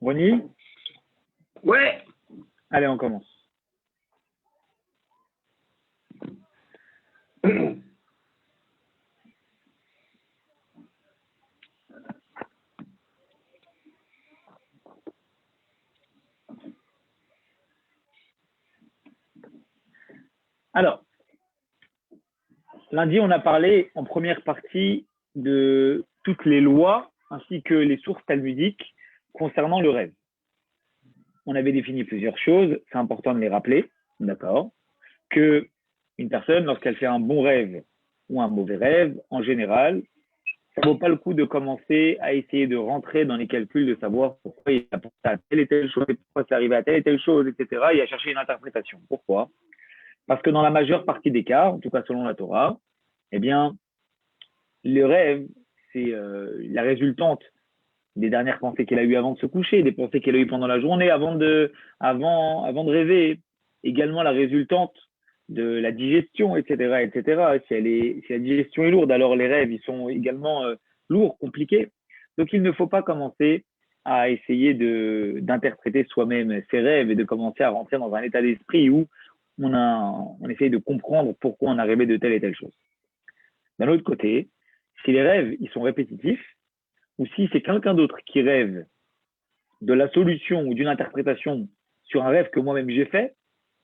Ronnie, Ouais. allez, on commence. Alors, lundi, on a parlé en première partie de toutes les lois ainsi que les sources talmudiques concernant le rêve. On avait défini plusieurs choses, c'est important de les rappeler, d'accord, que une personne, lorsqu'elle fait un bon rêve ou un mauvais rêve, en général, ça ne vaut pas le coup de commencer à essayer de rentrer dans les calculs, de savoir pourquoi il a pensé à telle et telle chose, pourquoi c'est arrivé à telle et telle chose, etc., et à chercher une interprétation. Pourquoi? Parce que dans la majeure partie des cas, en tout cas selon la Torah, eh bien, le rêve, c'est la résultante des dernières pensées qu'elle a eues avant de se coucher, des pensées qu'elle a eues pendant la journée avant de rêver, également la résultante de la digestion, etc., etc. Si la digestion est lourde, alors les rêves, ils sont également lourds, compliqués. Donc, il ne faut pas commencer à essayer d'interpréter soi-même ses rêves et de commencer à rentrer dans un état d'esprit où on essaye de comprendre pourquoi on a rêvé de telle et telle chose. D'un autre côté, si les rêves, ils sont répétitifs, ou si c'est quelqu'un d'autre qui rêve de la solution ou d'une interprétation sur un rêve que moi-même j'ai fait,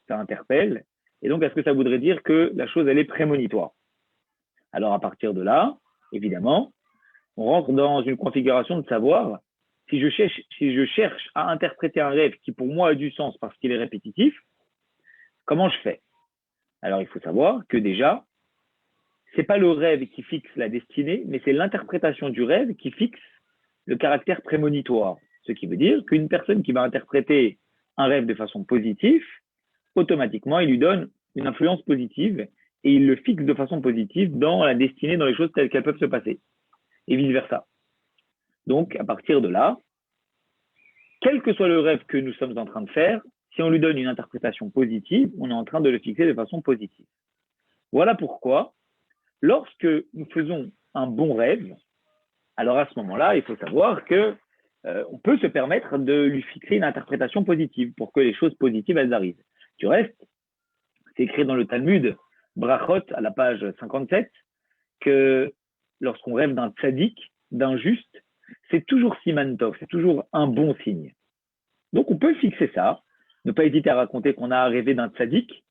ça interpelle. Et donc, est-ce que ça voudrait dire que la chose, elle est prémonitoire? Alors, à partir de là, évidemment, on rentre dans une configuration de savoir si je cherche à interpréter un rêve qui, pour moi, a du sens parce qu'il est répétitif, comment je fais? Alors, il faut savoir que déjà, c'est pas le rêve qui fixe la destinée, mais c'est l'interprétation du rêve qui fixe le caractère prémonitoire. Ce qui veut dire qu'une personne qui va interpréter un rêve de façon positive, automatiquement, il lui donne une influence positive et il le fixe de façon positive dans la destinée, dans les choses telles qu'elles peuvent se passer, et vice-versa. Donc, à partir de là, quel que soit le rêve que nous sommes en train de faire, si on lui donne une interprétation positive, on est en train de le fixer de façon positive. Voilà pourquoi, lorsque nous faisons un bon rêve, alors à ce moment-là, il faut savoir que on peut se permettre de lui fixer une interprétation positive pour que les choses positives elles arrivent. Du reste, c'est écrit dans le Talmud, Brachot, à la page 57, que lorsqu'on rêve d'un tzaddik, d'un juste, c'est toujours siman tov, c'est toujours un bon signe. Donc on peut fixer ça, ne pas hésiter à raconter qu'on a rêvé d'un tzaddik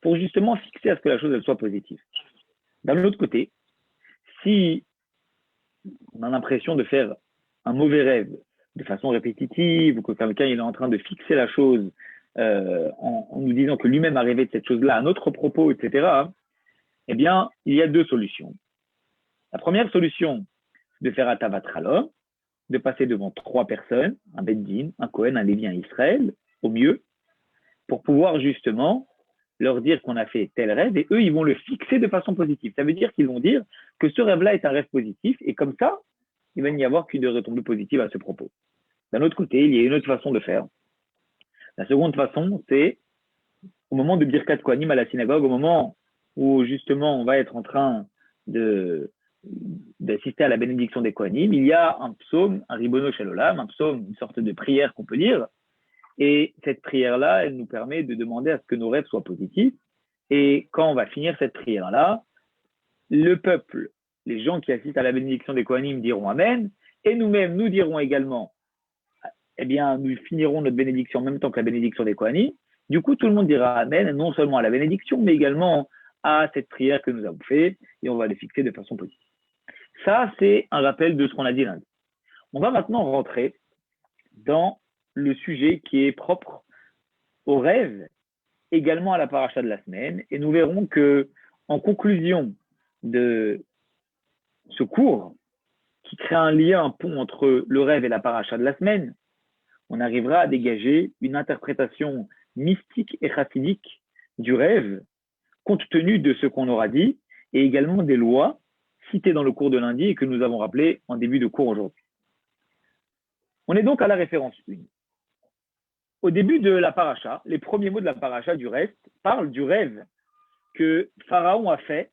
pour justement fixer à ce que la chose elle soit positive. D'un autre côté, si on a l'impression de faire un mauvais rêve de façon répétitive ou que quelqu'un est en train de fixer la chose en nous disant que lui-même a rêvé de cette chose-là à notre propos, etc., eh bien, il y a deux solutions. La première solution, c'est de faire Atavat Chalom, de passer devant trois personnes, un Beddin, un Cohen, un Lévi, un Israël, au mieux, pour pouvoir justement leur dire qu'on a fait tel rêve et eux, ils vont le fixer de façon positive. Ça veut dire qu'ils vont dire que ce rêve-là est un rêve positif et comme ça, il va n'y avoir qu'une retombée positive à ce propos. D'un autre côté, il y a une autre façon de faire. La seconde façon, c'est au moment de Birkat Kohanim à la synagogue, au moment où justement on va être en train d'assister à la bénédiction des Kohanim, il y a un psaume, un ribono shel olam, un psaume, une sorte de prière qu'on peut lire. Et cette prière-là, elle nous permet de demander à ce que nos rêves soient positifs. Et quand on va finir cette prière-là, le peuple, les gens qui assistent à la bénédiction des Kohanim diront Amen, et nous-mêmes, nous dirons également, eh bien, nous finirons notre bénédiction en même temps que la bénédiction des Kohanim. Du coup, tout le monde dira Amen, non seulement à la bénédiction, mais également à cette prière que nous avons faite, et on va les fixer de façon positive. Ça, c'est un rappel de ce qu'on a dit lundi. On va maintenant rentrer dans le sujet qui est propre au rêve, également à la paracha de la semaine, et nous verrons que, en conclusion de ce cours, qui crée un lien, un pont entre le rêve et la paracha de la semaine, on arrivera à dégager une interprétation mystique et chassidique du rêve, compte tenu de ce qu'on aura dit, et également des lois citées dans le cours de lundi et que nous avons rappelées en début de cours aujourd'hui. On est donc à la référence 1. Au début de la paracha, les premiers mots de la paracha du reste parlent du rêve que Pharaon a fait,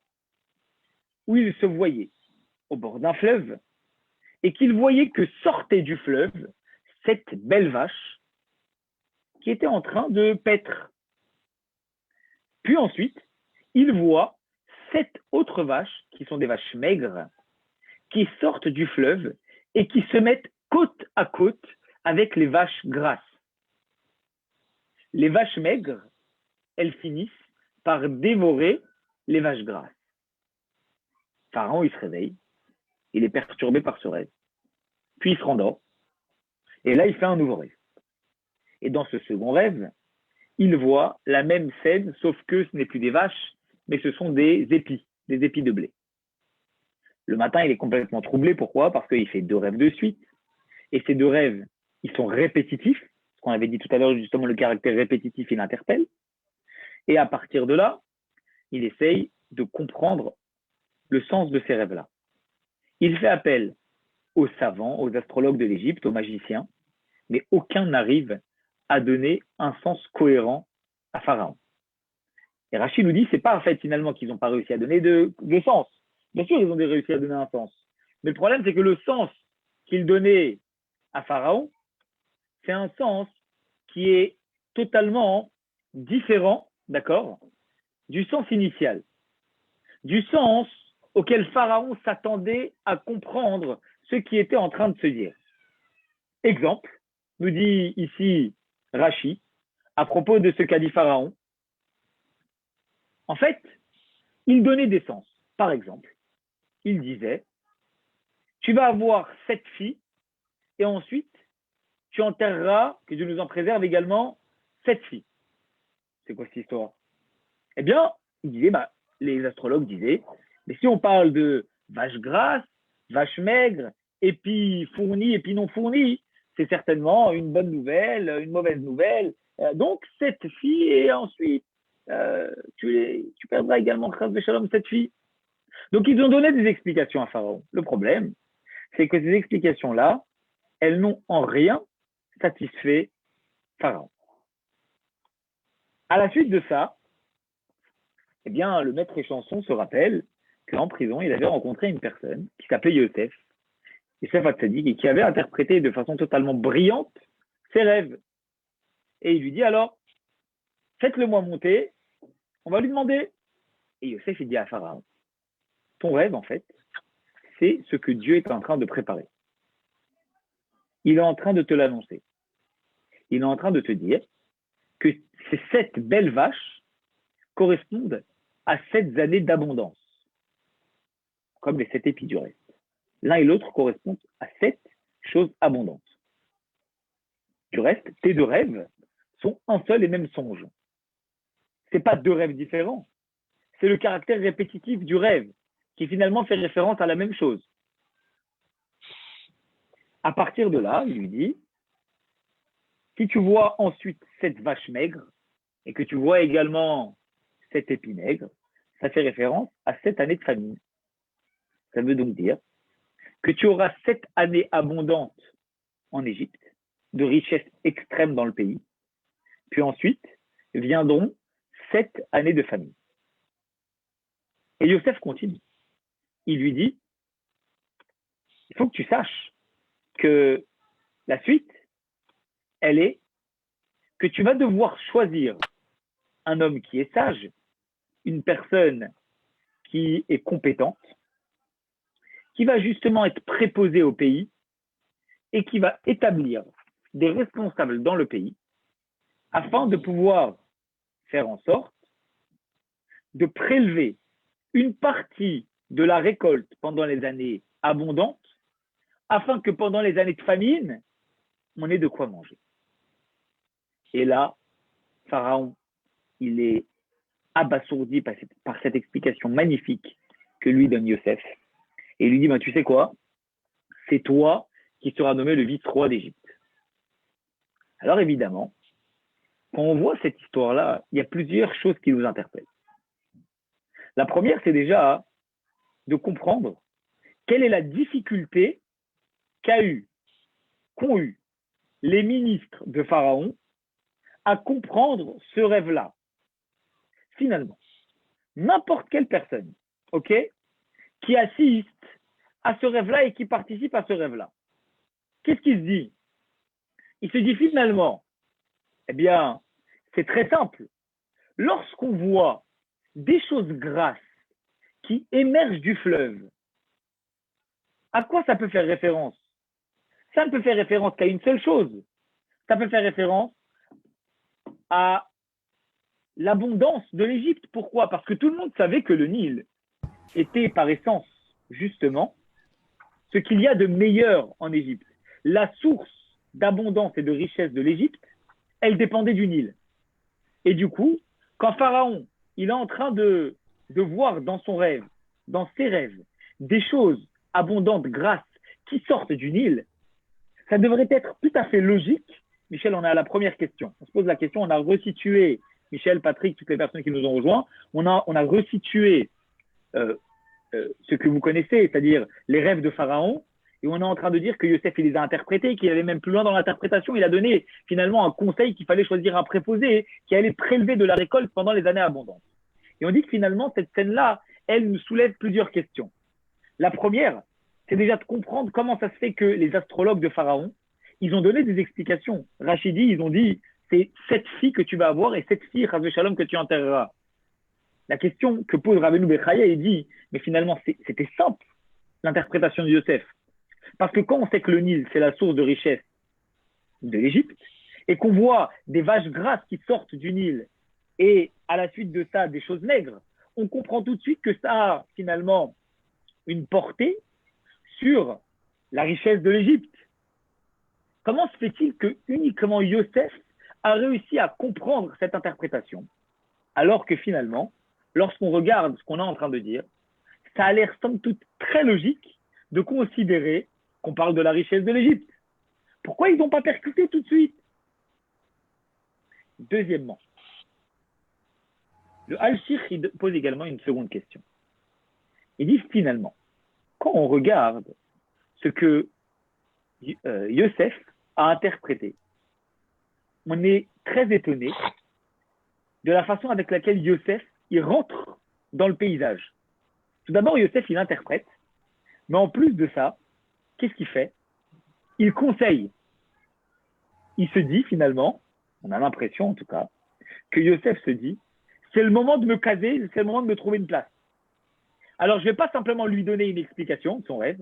où il se voyait au bord d'un fleuve, et qu'il voyait que sortait du fleuve 7 belles vaches qui étaient en train de paître. Puis ensuite, il voit 7 autres vaches, qui sont des vaches maigres, qui sortent du fleuve et qui se mettent côte à côte avec les vaches grasses. Les vaches maigres, elles finissent par dévorer les vaches grasses. Pharaon, il se réveille, il est perturbé par ce rêve. Puis il se rendort, et là, il fait un nouveau rêve. Et dans ce second rêve, il voit la même scène, sauf que ce n'est plus des vaches, mais ce sont des épis de blé. Le matin, il est complètement troublé. Pourquoi? Parce qu'il fait 2 rêves de suite. Et ces 2 rêves, ils sont répétitifs. Ce qu'on avait dit tout à l'heure, justement, le caractère répétitif, il l'interpelle. Et à partir de là, il essaye de comprendre le sens de ces rêves-là. Il fait appel aux savants, aux astrologues de l'Égypte, aux magiciens, mais aucun n'arrive à donner un sens cohérent à Pharaon. Et Rachid nous dit, c'est pas en fait finalement qu'ils n'ont pas réussi à donner de sens. Bien sûr, ils ont réussi à donner un sens. Mais le problème, c'est que le sens qu'ils donnaient à Pharaon, c'est un sens qui est totalement différent, d'accord, du sens initial, du sens auquel Pharaon s'attendait à comprendre ce qui était en train de se dire. Exemple, nous dit ici Rachid, à propos de ce qu'a dit Pharaon. En fait, il donnait des sens. Par exemple, il disait, tu vas avoir 7 filles et ensuite, tu enterreras, que Dieu nous en préserve également, 7 filles. C'est quoi cette histoire? Eh bien, il disait, les astrologues disaient, mais si on parle de vaches grasses, vaches maigres, épis fournis, épis non fournis, c'est certainement une bonne nouvelle, une mauvaise nouvelle. Donc, 7 filles et ensuite, tu perdras également, chas v'shalom, 7 filles. Donc, ils ont donné des explications à Pharaon. Le problème, c'est que ces explications-là, elles n'ont en rien satisfait Pharaon. À la suite de ça, eh bien, le maître Échanson se rappelle qu'en prison, il avait rencontré une personne qui s'appelait Yosef, Yosef Hatzadik, et qui avait interprété de façon totalement brillante ses rêves. Et il lui dit alors, faites-le moi monter, on va lui demander. Et Yosef, il dit à Pharaon, ton rêve, en fait, c'est ce que Dieu est en train de préparer. Il est en train de te l'annoncer. Il est en train de te dire que ces 7 belles vaches correspondent à 7 années d'abondance, comme les 7 épis du reste. L'un et l'autre correspondent à 7 choses abondantes. Du reste, tes 2 rêves sont un seul et même songe. Ce n'est pas 2 rêves différents. C'est le caractère répétitif du rêve qui finalement fait référence à la même chose. À partir de là, il lui dit, si tu vois ensuite 7 vaches maigres et que tu vois également 7 épis maigres, ça fait référence à 7 années de famine. Ça veut donc dire que tu auras 7 années abondantes en Égypte, de richesse extrême dans le pays, puis ensuite viendront 7 années de famine. Et Yosef continue. Il lui dit, il faut que tu saches que la suite, elle est que tu vas devoir choisir un homme qui est sage, une personne qui est compétente, qui va justement être préposée au pays et qui va établir des responsables dans le pays afin de pouvoir faire en sorte de prélever une partie de la récolte pendant les années abondantes afin que pendant les années de famine, on ait de quoi manger. Et là, Pharaon, il est abasourdi par cette explication magnifique que lui donne Yosef. Et il lui dit, tu sais quoi? C'est toi qui seras nommé le vice-roi d'Égypte. Alors évidemment, quand on voit cette histoire-là, il y a plusieurs choses qui nous interpellent. La première, c'est déjà de comprendre quelle est la difficulté qu'ont eu les ministres de Pharaon à comprendre ce rêve-là. Finalement, n'importe quelle personne, ok, qui assiste à ce rêve-là et qui participe à ce rêve-là, qu'est-ce qu'il se dit? Il se dit finalement, eh bien, c'est très simple. Lorsqu'on voit des choses grasses qui émergent du fleuve, à quoi ça peut faire référence? Ça ne peut faire référence qu'à une seule chose. Ça peut faire référence à l'abondance de l'Égypte. Pourquoi? Parce que tout le monde savait que le Nil était par essence, justement, ce qu'il y a de meilleur en Égypte. La source d'abondance et de richesse de l'Égypte, elle dépendait du Nil. Et du coup, quand Pharaon, il est en train de voir dans son rêve, dans ses rêves, des choses abondantes, grasses, qui sortent du Nil, ça devrait être tout à fait logique. Michel, on est à la première question. On se pose la question, on a resitué, Michel, Patrick, toutes les personnes qui nous ont rejoints, on a resitué ce que vous connaissez, c'est-à-dire les rêves de Pharaon, et on est en train de dire que Yosef, il les a interprétés, qu'il allait même plus loin dans l'interprétation, il a donné finalement un conseil qu'il fallait choisir un préposé qui allait prélever de la récolte pendant les années abondantes. Et on dit que finalement, cette scène-là, elle nous soulève plusieurs questions. La première, c'est déjà de comprendre comment ça se fait que les astrologues de Pharaon, ils ont donné des explications. Rachidi, ils ont dit, c'est cette fille que tu vas avoir et cette fille, Chas Shalom, que tu enterreras. La question que pose Rabbeinu Bechaya, il dit, mais finalement, c'était simple, l'interprétation de Yosef. Parce que quand on sait que le Nil, c'est la source de richesse de l'Égypte, et qu'on voit des vaches grasses qui sortent du Nil, et à la suite de ça, des choses maigres, on comprend tout de suite que ça a finalement une portée sur la richesse de l'Égypte. Comment se fait-il que uniquement Yosef a réussi à comprendre cette interprétation, alors que finalement, lorsqu'on regarde ce qu'on est en train de dire, ça a l'air somme toute très logique de considérer qu'on parle de la richesse de l'Égypte. Pourquoi ils n'ont pas percuté tout de suite? Deuxièmement, le Al-Shir pose également une seconde question. Il dit finalement, quand on regarde ce que Yosef a interprété, on est très étonné de la façon avec laquelle Yosef il rentre dans le paysage. Tout d'abord, Yosef, il interprète, mais en plus de ça, qu'est-ce qu'il fait? Il conseille. Il se dit finalement, on a l'impression en tout cas, que Yosef se dit, c'est le moment de me caser, c'est le moment de me trouver une place. Alors, je ne vais pas simplement lui donner une explication de son rêve,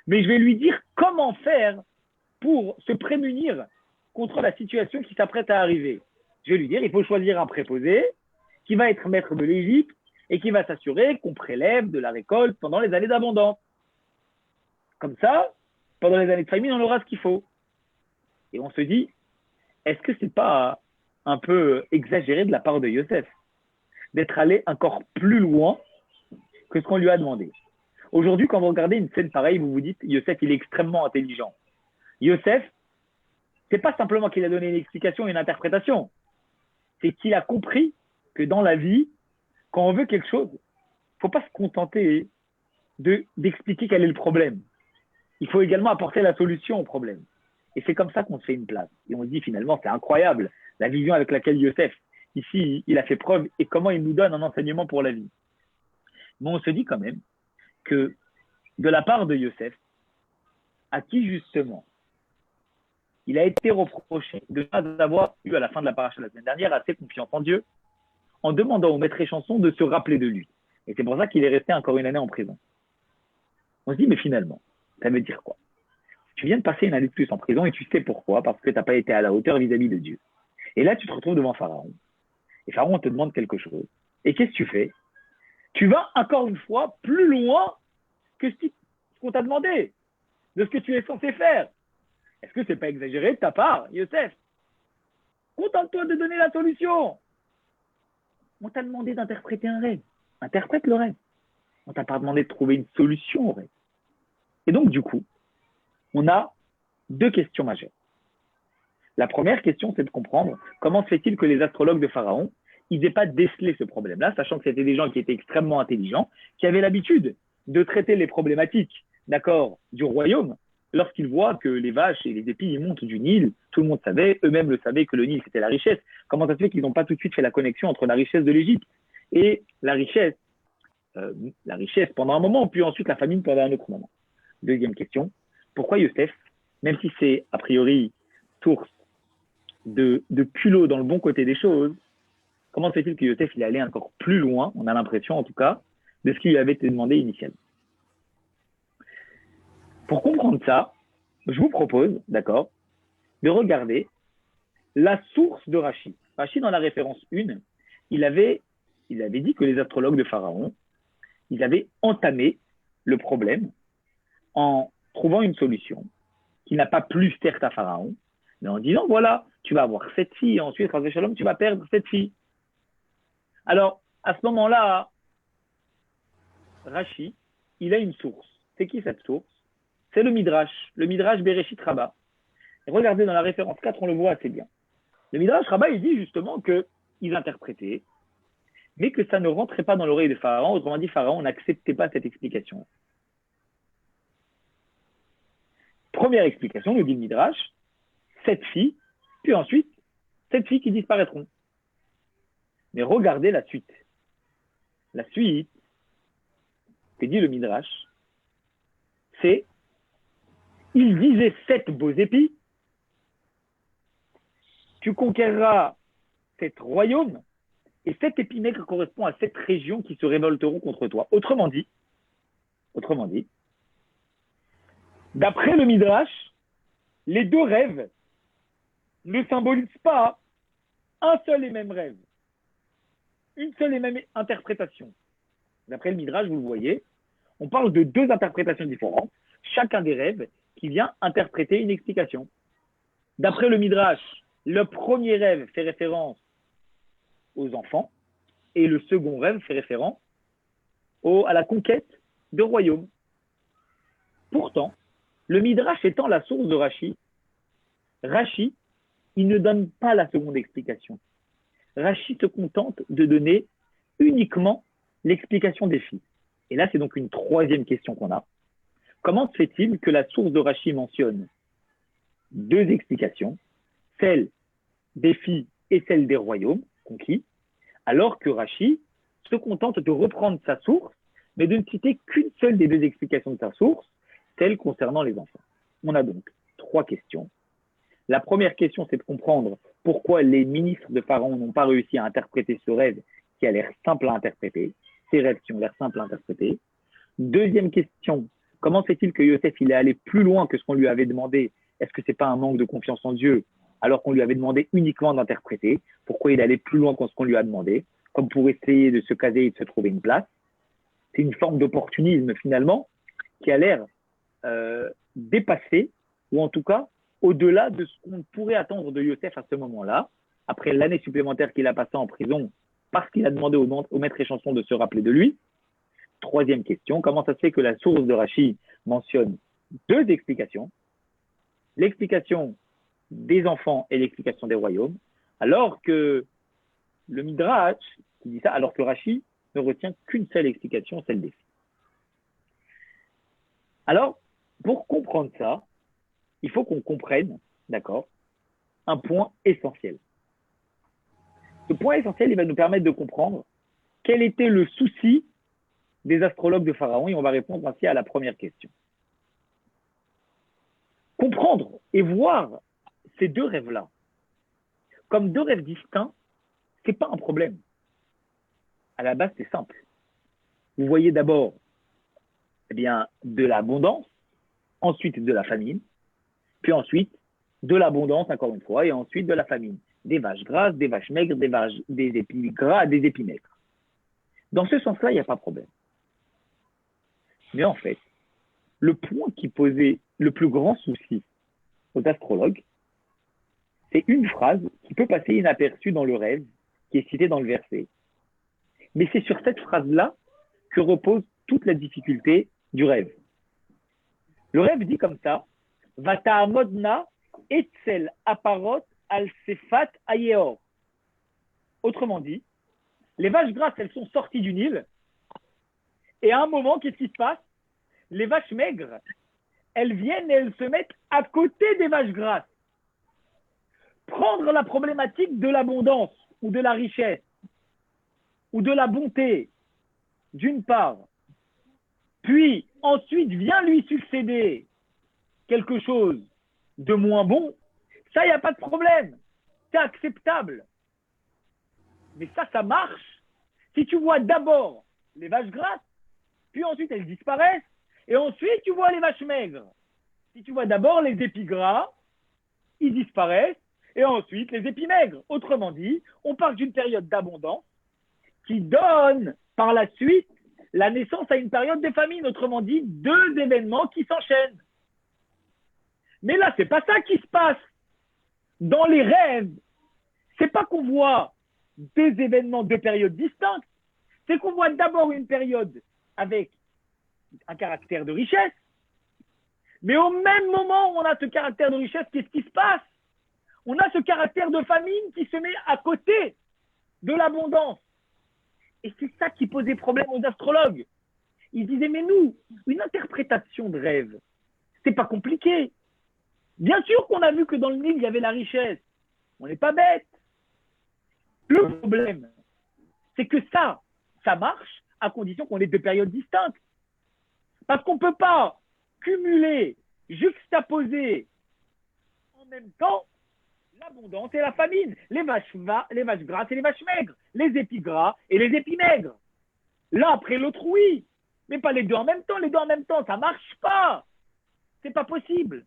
mais je vais lui dire comment faire pour se prémunir contre la situation qui s'apprête à arriver. Je vais lui dire, il faut choisir un préposé qui va être maître de l'Égypte et qui va s'assurer qu'on prélève de la récolte pendant les années d'abondance. Comme ça, pendant les années de famine, on aura ce qu'il faut. Et on se dit, est-ce que c'est pas un peu exagéré de la part de Yosef d'être allé encore plus loin que ce qu'on lui a demandé? Aujourd'hui, quand vous regardez une scène pareille, vous vous dites, Yosef, il est extrêmement intelligent. Yosef, c'est pas simplement qu'il a donné une explication et une interprétation, c'est qu'il a compris que dans la vie, quand on veut quelque chose, il ne faut pas se contenter d'expliquer quel est le problème. Il faut également apporter la solution au problème. Et c'est comme ça qu'on se fait une place. Et on se dit finalement, c'est incroyable, la vision avec laquelle Yosef, ici, il a fait preuve et comment il nous donne un enseignement pour la vie. Mais on se dit quand même que de la part de Yosef, à qui justement il a été reproché de ne pas avoir eu à la fin de la paracha la semaine dernière assez confiance en Dieu, en demandant au maître échanson de se rappeler de lui. Et c'est pour ça qu'il est resté encore une année en prison. On se dit, mais finalement, ça veut dire quoi? Tu viens de passer une année de plus en prison et tu sais pourquoi, parce que tu n'as pas été à la hauteur vis-à-vis de Dieu. Et là, tu te retrouves devant Pharaon. Et Pharaon te demande quelque chose. Et qu'est-ce que tu fais? Tu vas encore une fois plus loin que ce qu'on t'a demandé, de ce que tu es censé faire. Est-ce que c'est pas exagéré de ta part, Yosef? Contente-toi de donner la solution. On t'a demandé d'interpréter un rêve. Interprète le rêve. On t'a pas demandé de trouver une solution au rêve. Et donc, du coup, on a deux questions majeures. La première question, c'est de comprendre comment se fait-il que les astrologues de Pharaon, ils n'aient pas décelé ce problème-là, sachant que c'était des gens qui étaient extrêmement intelligents, qui avaient l'habitude de traiter les problématiques, d'accord, du royaume, lorsqu'ils voient que les vaches et les épis montent du Nil. Tout le monde savait, eux-mêmes le savaient que le Nil, c'était la richesse. Comment ça se fait qu'ils n'ont pas tout de suite fait la connexion entre la richesse de l'Égypte et la richesse pendant un moment, puis ensuite la famine pendant un autre moment? Deuxième question, pourquoi Yosef, même si c'est a priori source de culot dans le bon côté des choses, comment se fait-il que Yosef il est allé encore plus loin, on a l'impression en tout cas, de ce qui lui avait été demandé initialement. Pour comprendre ça, je vous propose, d'accord, de regarder la source de Rachi. Rachi, dans la référence 1, il avait dit que les astrologues de Pharaon, ils avaient entamé le problème en trouvant une solution qui n'a pas plu certes à Pharaon, mais en disant, voilà, tu vas avoir 7 filles, et ensuite, Shalom, tu vas perdre 7 filles. Alors, à ce moment-là, Rachi, il a une source. C'est qui cette source? C'est le Midrash Bereshit Rabbah. Et regardez, dans la référence 4, on le voit assez bien. Le Midrash Rabbah, il dit justement qu'ils interprétaient, mais que ça ne rentrait pas dans l'oreille de Pharaon. Autrement dit, Pharaon n'acceptait pas cette explication. Première explication, nous dit le Midrash, 7 filles, puis ensuite, 7 filles qui disparaîtront. Mais regardez la suite. La suite, que dit le Midrash, c'est, il disait 7 beaux épis, tu conquériras 7 royaumes, et 7 épimètres correspond à 7 régions qui se révolteront contre toi. Autrement dit, d'après le Midrash, les deux rêves ne symbolisent pas un seul et même rêve, une seule et même interprétation. D'après le Midrash, vous le voyez, on parle de 2 interprétations différentes, chacun des rêves qui vient interpréter une explication. D'après le Midrash, le premier rêve fait référence aux enfants et le second rêve fait référence à la conquête de royaumes. Pourtant, le Midrash étant la source de Rachi, il ne donne pas la seconde explication. Rachi se contente de donner uniquement l'explication des filles. Et là, c'est donc une troisième question qu'on a. Comment se fait-il que la source de Rachi mentionne 2 explications, celle des filles et celle des royaumes conquis, alors que Rachi se contente de reprendre sa source, mais de ne citer qu'une seule des 2 explications de sa source, celle concernant les enfants. On a donc 3 questions. La première question, c'est de comprendre pourquoi les ministres de Pharaon n'ont pas réussi à interpréter ce rêve qui a l'air simple à interpréter, ces rêves qui ont l'air simples à interpréter. Deuxième question, comment se fait-il que Yosef il est allé plus loin que ce qu'on lui avait demandé? Est-ce que ce n'est pas un manque de confiance en Dieu alors qu'on lui avait demandé uniquement d'interpréter? Pourquoi il allait plus loin que ce qu'on lui a demandé, comme pour essayer de se caser et de se trouver une place? C'est une forme d'opportunisme finalement qui a l'air dépassé, ou en tout cas au-delà de ce qu'on pourrait attendre de Yosef à ce moment-là, après l'année supplémentaire qu'il a passée en prison, parce qu'il a demandé au maître échanson de se rappeler de lui. Troisième question, comment ça se fait que la source de Rachi mentionne 2 explications, l'explication des enfants et l'explication des royaumes, alors que le Midrash qui dit ça, alors que Rachi ne retient qu'une seule explication, celle des filles. Alors, pour comprendre ça, il faut qu'on comprenne, d'accord, un point essentiel. Ce point essentiel, il va nous permettre de comprendre quel était le souci des astrologues de Pharaon, et on va répondre ainsi à la première question. Comprendre et voir ces 2 rêves-là comme 2 rêves distincts, ce n'est pas un problème. À la base, c'est simple. Vous voyez d'abord de l'abondance, ensuite de la famine, puis ensuite de l'abondance, encore une fois, et ensuite de la famine. Des vaches grasses, des vaches maigres, des épis gras, des épis maigres. Dans ce sens-là, il n'y a pas de problème. Mais en fait, le point qui posait le plus grand souci aux astrologues, c'est une phrase qui peut passer inaperçue dans le rêve, qui est citée dans le verset. Mais c'est sur cette phrase-là que repose toute la difficulté du rêve. Le rêve dit comme ça, Vata'amodna etzel aparot al sefat ayeor. Autrement dit, les vaches grasses, elles sont sorties du Nil, et à un moment, qu'est-ce qui se passe? Les vaches maigres, elles viennent et elles se mettent à côté des vaches grasses. Prendre la problématique de l'abondance, ou de la richesse, ou de la bonté, d'une part, puis ensuite vient lui succéder quelque chose de moins bon, ça, il n'y a pas de problème. c'est acceptable. Mais ça marche si tu vois d'abord les vaches grasses, puis ensuite elles disparaissent, et ensuite tu vois les vaches maigres. Si tu vois d'abord les épis gras, ils disparaissent, et ensuite les épis maigres. Autrement dit, on part d'une période d'abondance qui donne par la suite la naissance à une période de famine. Autrement dit, deux événements qui s'enchaînent. Mais là, c'est pas ça qui se passe. Dans les rêves, c'est pas qu'on voit deux événements, deux périodes distinctes. C'est qu'on voit d'abord une période avec un caractère de richesse, mais au même moment où on a ce caractère de richesse, qu'est-ce qui se passe? On a ce caractère de famine qui se met à côté de l'abondance. Et c'est ça qui posait problème aux astrologues. Ils disaient, mais nous, une interprétation de rêve, c'est pas compliqué. Bien sûr qu'on a vu que dans le Nil, il y avait la richesse. On n'est pas bête. Le problème, c'est que ça marche à condition qu'on ait deux périodes distinctes. Parce qu'on ne peut pas cumuler, juxtaposer en même temps l'abondance et la famine, les vaches grasses et les vaches maigres, les épis gras et les épis maigres. L'un après l'autre, oui, mais pas les deux en même temps. Les deux en même temps, ça ne marche pas. C'est pas possible.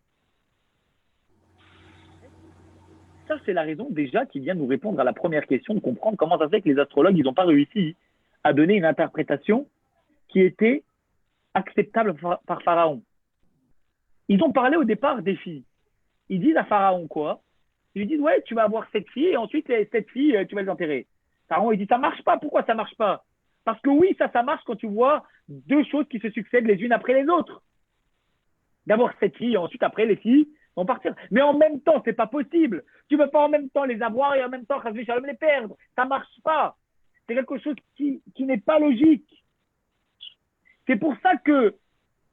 Ça, c'est la raison déjà qui vient nous répondre à la première question, de comprendre comment ça se fait que les astrologues, ils n'ont pas réussi à donner une interprétation qui était acceptable par Pharaon. Ils ont parlé au départ des filles. Ils disent à Pharaon quoi? Ils lui disent, ouais, tu vas avoir 7 filles et ensuite, les 7 filles, tu vas les enterrer. Pharaon, il dit, ça marche pas. Pourquoi ça marche pas? Parce que oui, ça marche quand tu vois deux choses qui se succèdent les unes après les autres. D'abord 7 filles, et ensuite, après, les filles vont partir. Mais en même temps, c'est pas possible. Tu ne peux pas en même temps les avoir et en même temps, les perdre. Ça marche pas. C'est quelque chose qui n'est pas logique. C'est pour ça que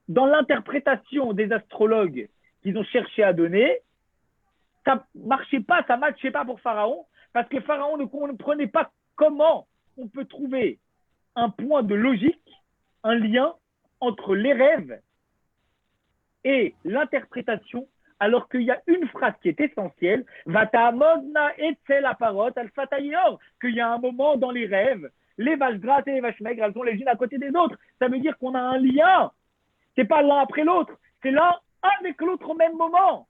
dans l'interprétation des astrologues qu'ils ont cherché à donner, ça marchait pas, ça matchait pas pour Pharaon, parce que Pharaon ne comprenait pas comment on peut trouver un point de logique, un lien entre les rêves et l'interprétation, alors qu'il y a une phrase qui est essentielle, Vatamodna etzel aparot al fatayor, qu'il y a un moment dans les rêves, les vaches grasses et les vaches maigres, elles sont les unes à côté des autres. Ça veut dire qu'on a un lien. C'est pas l'un après l'autre, c'est l'un avec l'autre au même moment.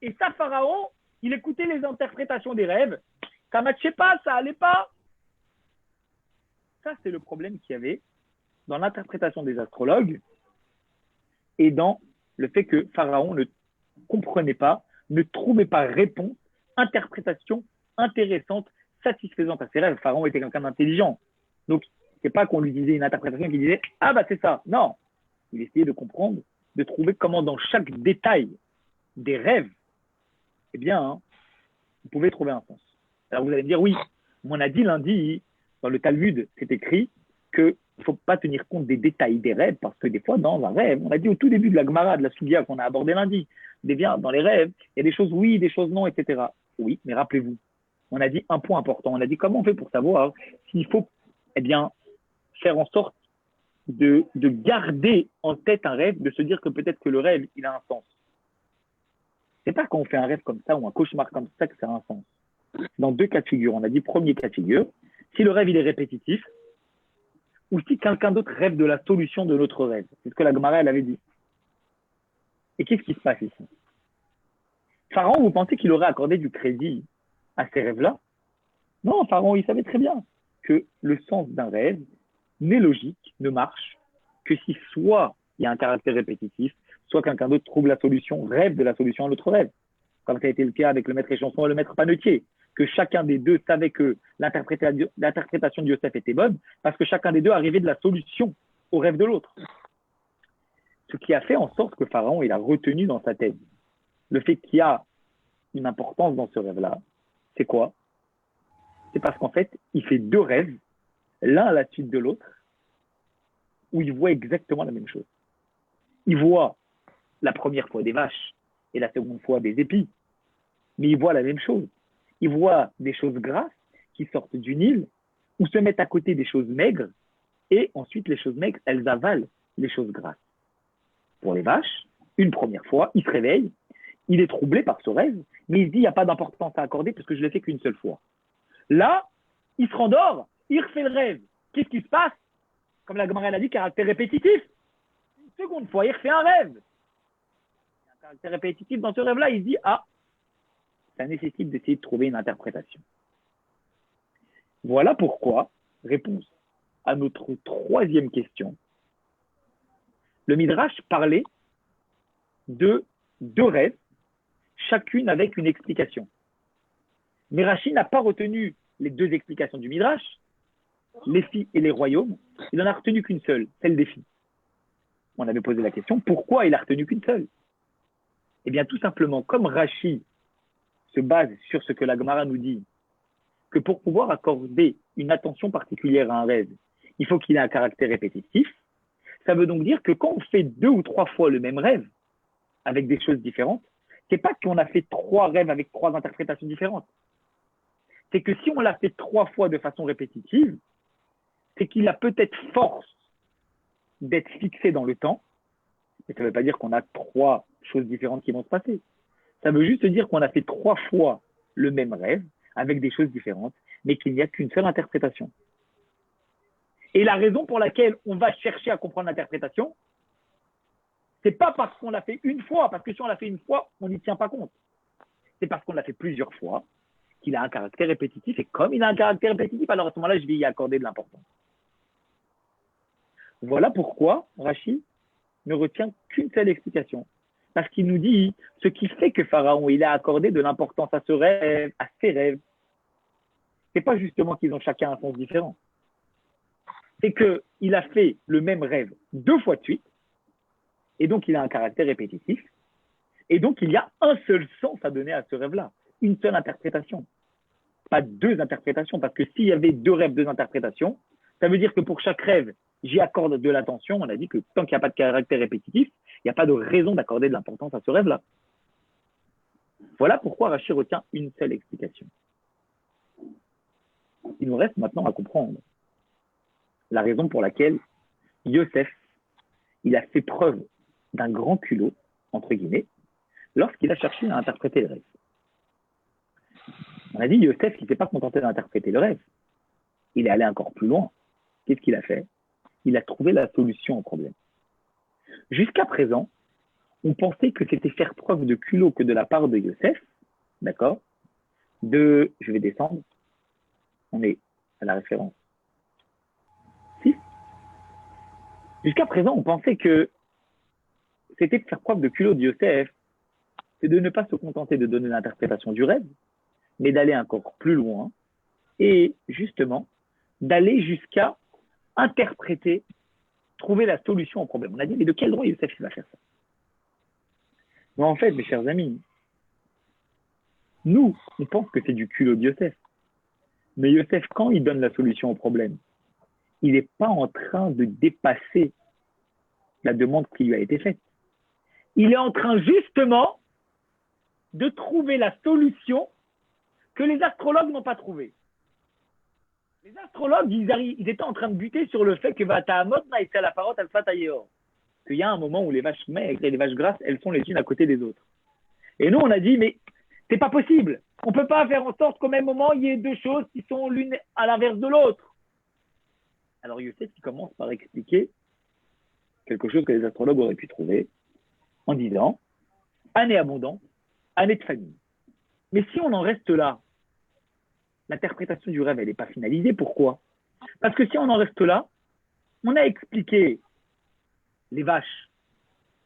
Et ça, Pharaon, il écoutait les interprétations des rêves. Ça ne matchait pas, ça allait pas. Ça, c'est le problème qu'il y avait dans l'interprétation des astrologues et dans le fait que Pharaon ne comprenait pas, ne trouvait pas réponse, interprétation intéressante, satisfaisante à ses rêves. Pharaon était quelqu'un d'intelligent. Donc, c'est pas qu'on lui disait une interprétation qui disait « Ah, bah c'est ça ». Non. Il essayait de comprendre, de trouver comment dans chaque détail des rêves, eh bien, vous pouvez trouver un sens. Alors vous allez me dire, oui, on a dit lundi, dans le Talmud, c'est écrit qu'il ne faut pas tenir compte des détails des rêves, parce que des fois, dans un rêve, on a dit au tout début de la Gemara, de la Sougia qu'on a abordé lundi, dans les rêves, il y a des choses oui, des choses non, etc. Oui, mais rappelez-vous, on a dit un point important, on a dit comment on fait pour savoir s'il faut, eh bien, faire en sorte de garder en tête un rêve, de se dire que peut-être que le rêve, il a un sens. C'est pas quand on fait un rêve comme ça ou un cauchemar comme ça que ça a un sens. Dans deux cas de figure, on a dit premier cas de figure, si le rêve il est répétitif, ou si quelqu'un d'autre rêve de la solution de notre rêve. C'est ce que la Gemara elle avait dit. Et qu'est-ce qui se passe ici? Pharaon, vous pensez qu'il aurait accordé du crédit à ces rêves-là? Non, Pharaon, il savait très bien que le sens d'un rêve n'est logique, ne marche, que si soit il y a un caractère répétitif, soit quelqu'un d'autre trouve la solution, rêve de la solution à l'autre rêve. Comme ça a été le cas avec le maître échanson et le maître panetier, que chacun des deux savait que l'interprétation de Yosef était bonne, parce que chacun des deux arrivait de la solution au rêve de l'autre. Ce qui a fait en sorte que Pharaon, il a retenu dans sa tête le fait qu'il y a une importance dans ce rêve-là. C'est quoi? C'est parce qu'en fait, il fait deux rêves, l'un à la suite de l'autre, où il voit exactement la même chose. Il voit la première fois des vaches et la seconde fois des épis, mais il voit la même chose. Il voit des choses grasses qui sortent du Nil, ou se mettent à côté des choses maigres, et ensuite les choses maigres, elles avalent les choses grasses. Pour les vaches, une première fois, il se réveille, il est troublé par ce rêve, mais il se dit, il n'y a pas d'importance à accorder parce que je ne l'ai fait qu'une seule fois. Là, il se rendort, il refait le rêve. Qu'est-ce qui se passe? Comme la Gemara l'a dit, caractère répétitif. Une seconde fois, il refait un rêve. Il y a un caractère répétitif dans ce rêve-là, il se dit, ah, ça nécessite d'essayer de trouver une interprétation. Voilà pourquoi, réponse à notre troisième question, le Midrash parlait de deux rêves, chacune avec une explication. Mais Rashi n'a pas retenu les deux explications du Midrash, les filles et les royaumes, il n'en a retenu qu'une seule, celle des filles. On avait posé la question, pourquoi il a retenu qu'une seule? Eh bien, tout simplement, comme Rashi se base sur ce que la Gemara nous dit, que pour pouvoir accorder une attention particulière à un rêve, il faut qu'il ait un caractère répétitif. Ça veut donc dire que quand on fait 2 ou 3 fois le même rêve, avec des choses différentes, c'est pas qu'on a fait 3 rêves avec 3 interprétations différentes. C'est que si on l'a fait 3 fois de façon répétitive, c'est qu'il a peut-être force d'être fixé dans le temps. Et ça ne veut pas dire qu'on a 3 choses différentes qui vont se passer. Ça veut juste dire qu'on a fait 3 fois le même rêve, avec des choses différentes, mais qu'il n'y a qu'une seule interprétation. Et la raison pour laquelle on va chercher à comprendre l'interprétation, c'est pas parce qu'on l'a fait une fois, parce que si on l'a fait une fois, on n'y tient pas compte. C'est parce qu'on l'a fait plusieurs fois qu'il a un caractère répétitif, et comme il a un caractère répétitif, alors à ce moment-là, je vais y accorder de l'importance. Voilà pourquoi Rashi ne retient qu'une seule explication. Parce qu'il nous dit ce qui fait que Pharaon il a accordé de l'importance à ce rêve, à ses rêves. C'est pas justement qu'ils ont chacun un sens différent. C'est qu'il a fait le même rêve 2 fois de suite, et donc il a un caractère répétitif, et donc il y a un seul sens à donner à ce rêve-là, une seule interprétation. Pas 2 interprétations, parce que s'il y avait 2 rêves, 2 interprétations, ça veut dire que pour chaque rêve, j'y accorde de l'attention. On a dit que tant qu'il n'y a pas de caractère répétitif, il n'y a pas de raison d'accorder de l'importance à ce rêve-là. Voilà pourquoi Rashi retient une seule explication. Il nous reste maintenant à comprendre la raison pour laquelle Yosef, il a fait preuve d'un grand culot, entre guillemets, lorsqu'il a cherché à interpréter le rêve. On a dit Yosef, il ne s'est pas contenté d'interpréter le rêve. Il est allé encore plus loin. Qu'est-ce qu'il a fait? Il a trouvé la solution au problème. Jusqu'à présent, on pensait que c'était faire preuve de culot que de la part de Yosef, d'accord? Je vais descendre. On est à la référence 6. Jusqu'à présent, on pensait que c'était de faire preuve de culot de Yosef, c'est de ne pas se contenter de donner l'interprétation du rêve, mais d'aller encore plus loin et justement d'aller jusqu'à interpréter, trouver la solution au problème. On a dit, mais de quel droit Yosef il va faire ça? Mais en fait, mes chers amis, nous, on pense que c'est du culot de Yosef. Mais Yosef, quand il donne la solution au problème, il n'est pas en train de dépasser la demande qui lui a été faite. Il est en train justement de trouver la solution que les astrologues n'ont pas trouvée. Les astrologues, ils étaient en train de buter sur le fait que qu'il y a un moment où les vaches maigres et les vaches grasses, elles sont les unes à côté des autres. Et nous, on a dit, mais c'est pas possible. On peut pas faire en sorte qu'au même moment, il y ait 2 choses qui sont l'une à l'inverse de l'autre. Alors Yosef, il commence par expliquer quelque chose que les astrologues auraient pu trouver en disant, année abondante, année de famine. Mais si on en reste là, l'interprétation du rêve, elle n'est pas finalisée. Pourquoi? Parce que si on en reste là, on a expliqué les vaches,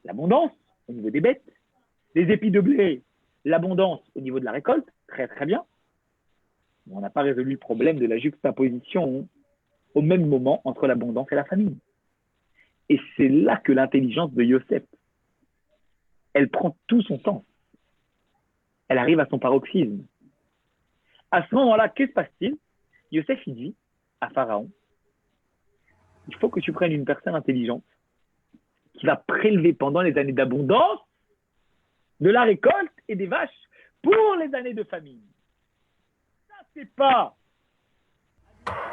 l'abondance au niveau des bêtes, les épis de blé, l'abondance au niveau de la récolte, très très bien. Mais on n'a pas résolu le problème de la juxtaposition au même moment entre l'abondance et la famine. Et c'est là que l'intelligence de Yosef, elle prend tout son sens. Elle arrive à son paroxysme. À ce moment-là, que se passe-t-il? Yosef, il dit à Pharaon, il faut que tu prennes une personne intelligente qui va prélever pendant les années d'abondance de la récolte et des vaches pour les années de famine. Ça, c'est pas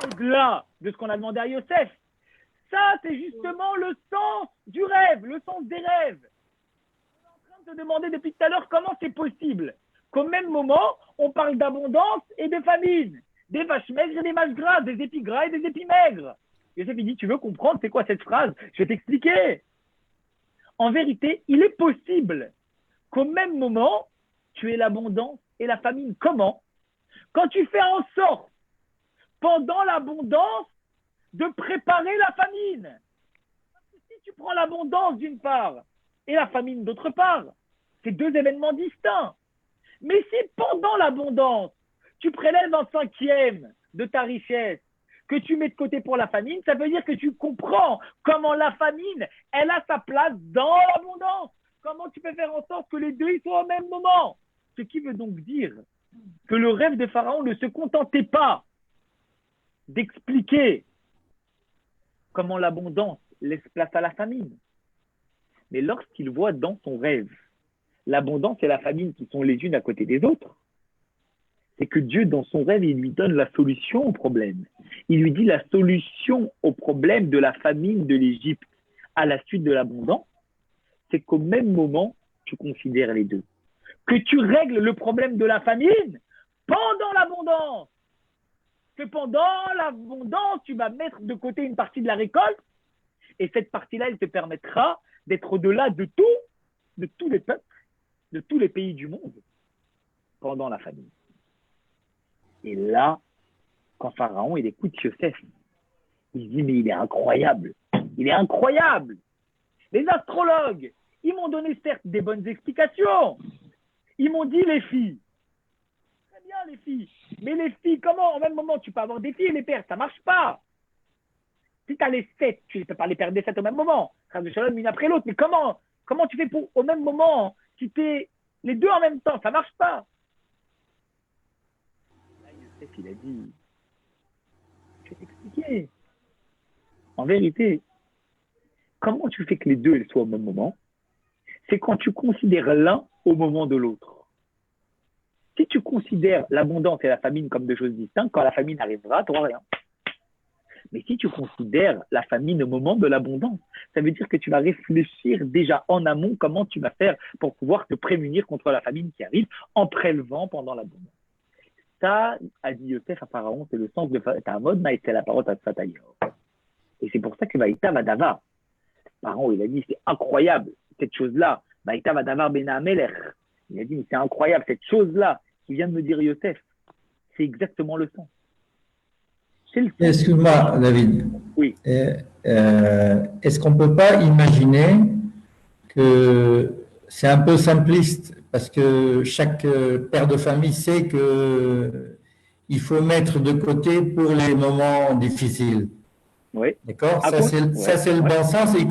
au-delà de ce qu'on a demandé à Yosef. Ça, c'est justement le sens du rêve, le sens des rêves. On est en train de te demander depuis tout à l'heure comment c'est possible qu'au même moment, on parle d'abondance et de famine, des vaches maigres et des vaches grasses, des épis gras et des épis maigres. Yosef, il dit, tu veux comprendre c'est quoi cette phrase? Je vais t'expliquer. En vérité, il est possible qu'au même moment, tu aies l'abondance et la famine. Comment? Quand tu fais en sorte, pendant l'abondance, de préparer la famine. Parce que si tu prends l'abondance d'une part et la famine d'autre part, c'est deux événements distincts. Mais si pendant l'abondance, tu prélèves un cinquième de ta richesse que tu mets de côté pour la famine, ça veut dire que tu comprends comment la famine, elle a sa place dans l'abondance. Comment tu peux faire en sorte que les deux ils soient au même moment. Ce qui veut donc dire que le rêve de Pharaon ne se contentait pas d'expliquer comment l'abondance laisse place à la famine. Mais lorsqu'il voit dans son rêve l'abondance et la famine qui sont les unes à côté des autres, c'est que Dieu, dans son rêve, il lui donne la solution au problème. Il lui dit la solution au problème de la famine de l'Égypte à la suite de l'abondance, c'est qu'au même moment, tu considères les deux. Que tu règles le problème de la famine pendant l'abondance. Que pendant l'abondance, tu vas mettre de côté une partie de la récolte et cette partie-là, elle te permettra d'être au-delà de tout, de tous les peuples, de tous les pays du monde pendant la famine. Et là, quand Pharaon, il écoute Yosef, il se dit, mais il est incroyable. Il est incroyable. Les astrologues, ils m'ont donné certes des bonnes explications. Ils m'ont dit les filles. Très bien les filles. Mais les filles, comment en même moment tu peux avoir des filles et les pères? Ça ne marche pas. Si tu as les 7, tu ne peux pas les perdre des 7 au même moment. Une après l'autre. Mais comment tu fais pour au même moment quitter les deux en même temps? Ça ne marche pas. Là, Yosef, il a dit, je vais t'expliquer. En vérité, comment tu fais que les deux elles soient au même moment? C'est quand tu considères l'un au moment de l'autre. Si tu considères l'abondance et la famine comme deux choses distinctes, quand la famine arrivera, tu n'auras rien. Mais si tu considères la famine au moment de l'abondance, ça veut dire que tu vas réfléchir déjà en amont comment tu vas faire pour pouvoir te prémunir contre la famine qui arrive en prélevant pendant l'abondance. Ça, a dit Yosef à Pharaon, c'est le sens de Ta'amod Maïté la parole à Tzatayor. Et c'est pour ça que Vaïta Vadava, Pharaon, il a dit, c'est incroyable, cette chose-là. Vaïta Vadavar Bena Amelech. Il a dit, mais c'est incroyable, cette chose-là qui vient de me dire Yosef. C'est exactement le sens. Excuse-moi, David. Oui. Est-ce qu'on ne peut pas imaginer que c'est un peu simpliste parce que chaque père de famille sait qu'il faut mettre de côté pour les moments difficiles. Oui. D'accord? Ça, c'est le bon sens, y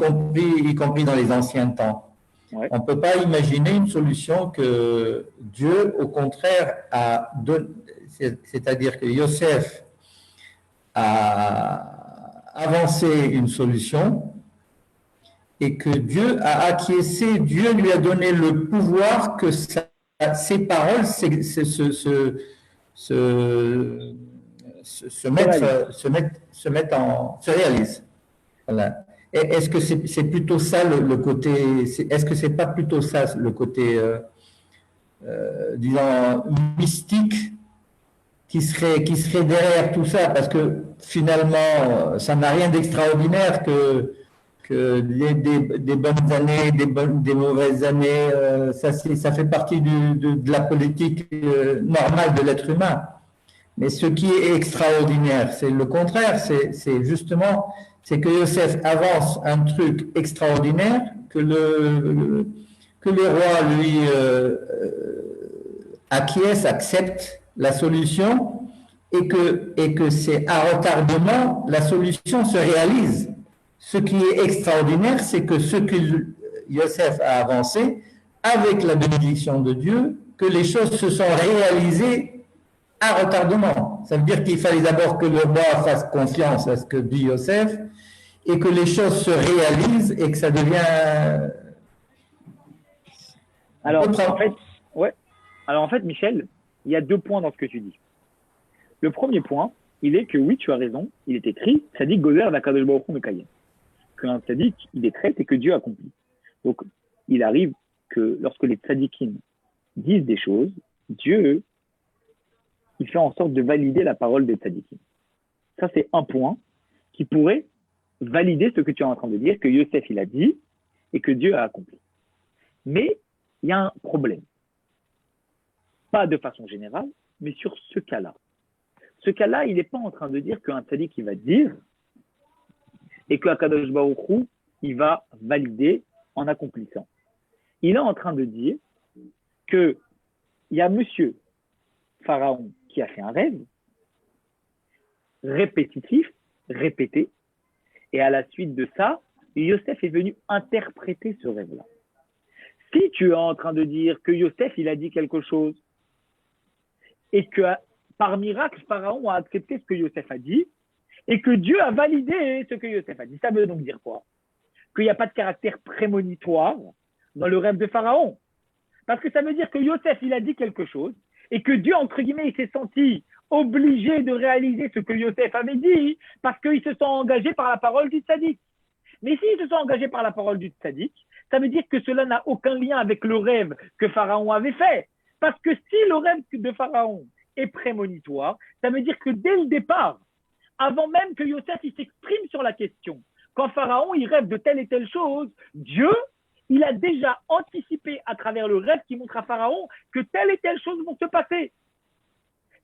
compris dans les anciens temps. Ouais. On ne peut pas imaginer une solution que Dieu, au contraire, a donné, c'est-à-dire que Yosef a avancé une solution et que Dieu a acquiescé, Dieu lui a donné le pouvoir que ses paroles se réalisent. Voilà. Est-ce que c'est plutôt ça le côté, est-ce que c'est pas plutôt ça le côté, disons, mystique qui serait derrière tout ça, parce que finalement, ça n'a rien d'extraordinaire que des bonnes années, des mauvaises années, ça fait partie de la politique normale de l'être humain. Mais ce qui est extraordinaire, c'est le contraire, c'est justement, c'est que Yosef avance un truc extraordinaire, que le roi, lui, accepte la solution et que c'est à retardement, la solution se réalise. Ce qui est extraordinaire, c'est que ce que Yosef a avancé, avec la bénédiction de Dieu, que les choses se sont réalisées à retardement. Ça veut dire qu'il fallait d'abord que le roi fasse confiance à ce que dit Yosef et que les choses se réalisent et que ça devient... Alors, en fait, Michel, il y a 2 points dans ce que tu dis. Le premier point, il est que oui, tu as raison, il est écrit, Tzadik Gozer Vakadosh Baruch Hu Mekayem. Qu'un Tzadik, il est traite et que Dieu accomplit. Donc, il arrive que lorsque les Tzadikim disent des choses, Dieu, il fait en sorte de valider la parole des tzadikim. Ça, c'est un point qui pourrait valider ce que tu es en train de dire, que Yosef, il a dit et que Dieu a accompli. Mais il y a un problème. Pas de façon générale, mais sur ce cas-là. Ce cas-là, il n'est pas en train de dire qu'un tzadik, il va dire et que Akadosh Baruch Hu, il va valider en accomplissant. Il est en train de dire qu'il y a monsieur Pharaon qui a fait un rêve répétitif, répété, et à la suite de ça, Yosef est venu interpréter ce rêve-là. Si tu es en train de dire que Yosef, il a dit quelque chose et que par miracle, Pharaon a accepté ce que Yosef a dit et que Dieu a validé ce que Yosef a dit, ça veut donc dire quoi? Qu'il n'y a pas de caractère prémonitoire dans le rêve de Pharaon. Parce que ça veut dire que Yosef, il a dit quelque chose et que Dieu, entre guillemets, il s'est senti obligé de réaliser ce que Yosef avait dit parce qu'ils se sont engagés par la parole du tzaddik. Mais s'ils se sont engagés par la parole du tzaddik, ça veut dire que cela n'a aucun lien avec le rêve que Pharaon avait fait. Parce que si le rêve de Pharaon est prémonitoire, ça veut dire que dès le départ, avant même que Yosef il s'exprime sur la question, quand Pharaon il rêve de telle et telle chose, Dieu, il a déjà anticipé à travers le rêve qui montre à Pharaon que telle et telle chose vont se passer.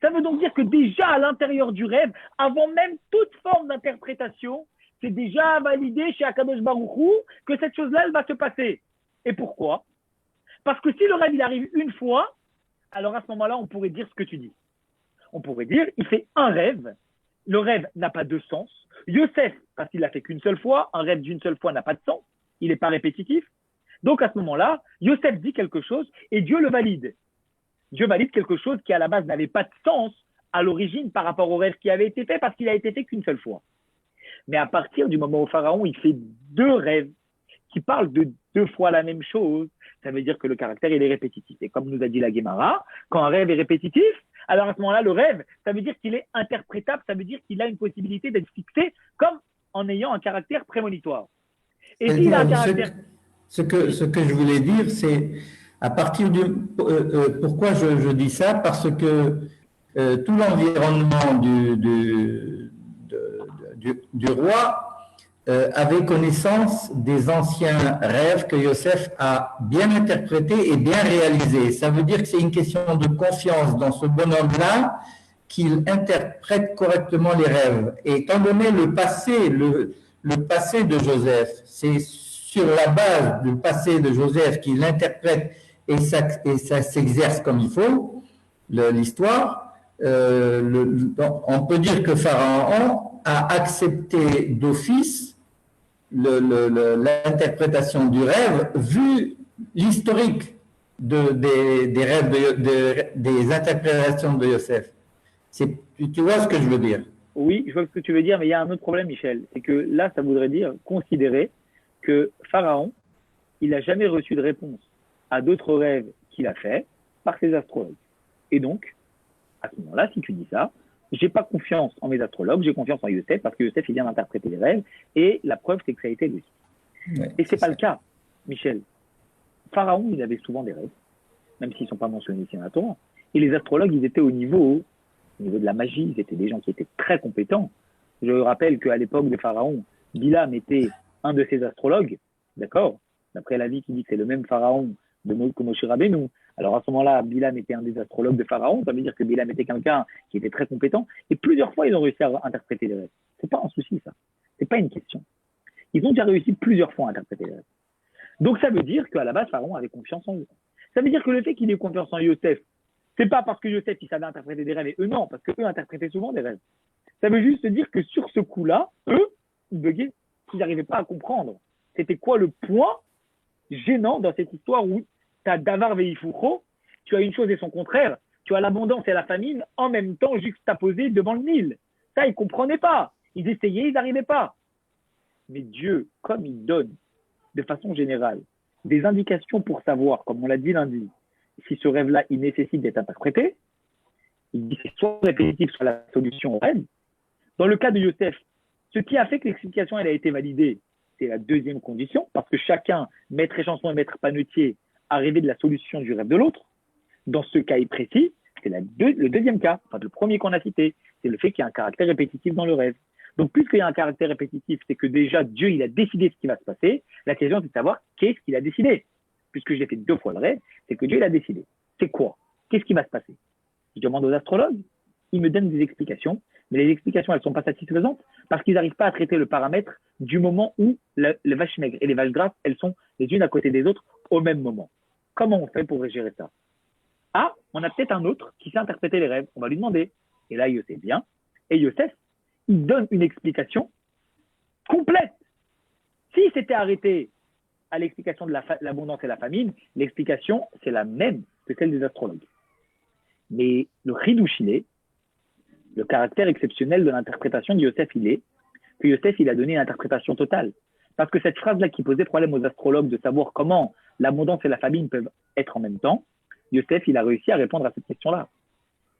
Ça veut donc dire que déjà à l'intérieur du rêve, avant même toute forme d'interprétation, c'est déjà validé chez Akadosh Baruch Hu que cette chose-là, elle va se passer. Et pourquoi? Parce que si le rêve, il arrive une fois, alors à ce moment-là, on pourrait dire ce que tu dis. On pourrait dire, il fait un rêve, le rêve n'a pas de sens. Yosef, parce qu'il l'a fait qu'une seule fois, un rêve d'une seule fois n'a pas de sens, il n'est pas répétitif. Donc à ce moment-là, Yosef dit quelque chose et Dieu le valide. Dieu valide quelque chose qui à la base n'avait pas de sens à l'origine par rapport au rêve qui avait été fait parce qu'il a été fait qu'une seule fois. Mais à partir du moment où Pharaon il fait deux rêves qui parlent de deux fois la même chose, ça veut dire que le caractère il est répétitif. Et comme nous a dit la Guémara, quand un rêve est répétitif, alors à ce moment-là, le rêve, ça veut dire qu'il est interprétable, ça veut dire qu'il a une possibilité d'être fixé comme en ayant un caractère prémonitoire. Et s'il a un caractère... Ce que je voulais dire, c'est à partir du... pourquoi je dis ça? Parce que tout l'environnement du roi avait connaissance des anciens rêves que Yosef a bien interprétés et bien réalisés. Ça veut dire que c'est une question de confiance dans ce bonhomme-là qu'il interprète correctement les rêves. Et étant donné le passé de Joseph, c'est sur la base du passé de Joseph qu'il interprète et ça s'exerce comme il faut, l'histoire. On peut dire que Pharaon a accepté d'office l'interprétation du rêve vu l'historique des rêves, des interprétations de Yosef. Tu vois ce que je veux dire? Oui, je vois ce que tu veux dire, mais il y a un autre problème, Michel. C'est que là, ça voudrait dire considérer que Pharaon, il n'a jamais reçu de réponse à d'autres rêves qu'il a fait par ses astrologues. Et donc, à ce moment-là, si tu dis ça, j'ai pas confiance en mes astrologues, j'ai confiance en Yosef parce que Yosef, il vient d'interpréter les rêves et la preuve, c'est que ça a été lui. Ouais, et c'est pas le cas, Michel. Pharaon, il avait souvent des rêves, même s'ils sont pas mentionnés ici dans la Torah. Et les astrologues, ils étaient au niveau de la magie, ils étaient des gens qui étaient très compétents. Je rappelle qu'à l'époque de Pharaon, Bilam était un de ses astrologues, d'accord? D'après la vie qui dit que c'est le même Pharaon de Moshe Rabbeinu. Alors à ce moment-là, Bilam était un des astrologues de Pharaon, ça veut dire que Bilam était quelqu'un qui était très compétent, et plusieurs fois ils ont réussi à interpréter les rêves. C'est pas un souci ça, c'est pas une question. Ils ont déjà réussi plusieurs fois à interpréter les rêves. Donc ça veut dire qu'à la base, Pharaon avait confiance en eux. Ça veut dire que le fait qu'il ait confiance en Yosef, c'est pas parce que Yosef il savait interpréter des rêves, et eux non, parce qu'eux interprétaient souvent des rêves. Ça veut juste dire que sur ce coup-là, eux, ils buguaient, ils n'arrivaient pas à comprendre. C'était quoi le point gênant dans cette histoire où tu as Davar Veifoucho, tu as une chose et son contraire, tu as l'abondance et la famine en même temps juxtaposées devant le Nil. Ça, ils ne comprenaient pas. Ils essayaient, ils n'arrivaient pas. Mais Dieu, comme il donne de façon générale des indications pour savoir, comme on l'a dit lundi, si ce rêve-là, il nécessite d'être interprété, il dit que c'est soit répétitif, soit la solution au rêve. Dans le cas de Yosef, ce qui a fait que l'explication elle a été validée, c'est la deuxième condition, parce que chacun, maître échanson et maître panetier, a rêvé de la solution du rêve de l'autre. dans ce cas précis, c'est le deuxième cas, enfin le premier qu'on a cité, c'est le fait qu'il y a un caractère répétitif dans le rêve. Donc, puisqu'il y a un caractère répétitif, c'est que déjà Dieu, il a décidé ce qui va se passer. La question, c'est de savoir qu'est-ce qu'il a décidé. Puisque j'ai fait 2 fois le rêve, c'est que Dieu, il a décidé. C'est quoi? Qu'est-ce qui va se passer? Je demande aux astrologues, ils me donnent des explications, mais les explications, elles ne sont pas satisfaisantes parce qu'ils n'arrivent pas à traiter le paramètre du moment où les vaches maigres et les vaches grasses, elles sont les unes à côté des autres au même moment. Comment on fait pour gérer ça? Ah, on a peut-être un autre qui sait interpréter les rêves. On va lui demander. Et là, Yosef vient. Et Yosef, il donne une explication complète. S'il s'était arrêté à l'explication de l'abondance et la famine, l'explication, c'est la même que celle des astrologues. Mais le chidouch, le caractère exceptionnel de l'interprétation de Yosef, il est que Yosef, il a donné une interprétation totale. Parce que cette phrase-là qui posait problème aux astrologues de savoir comment l'abondance et la famine peuvent être en même temps, Yosef, il a réussi à répondre à cette question-là.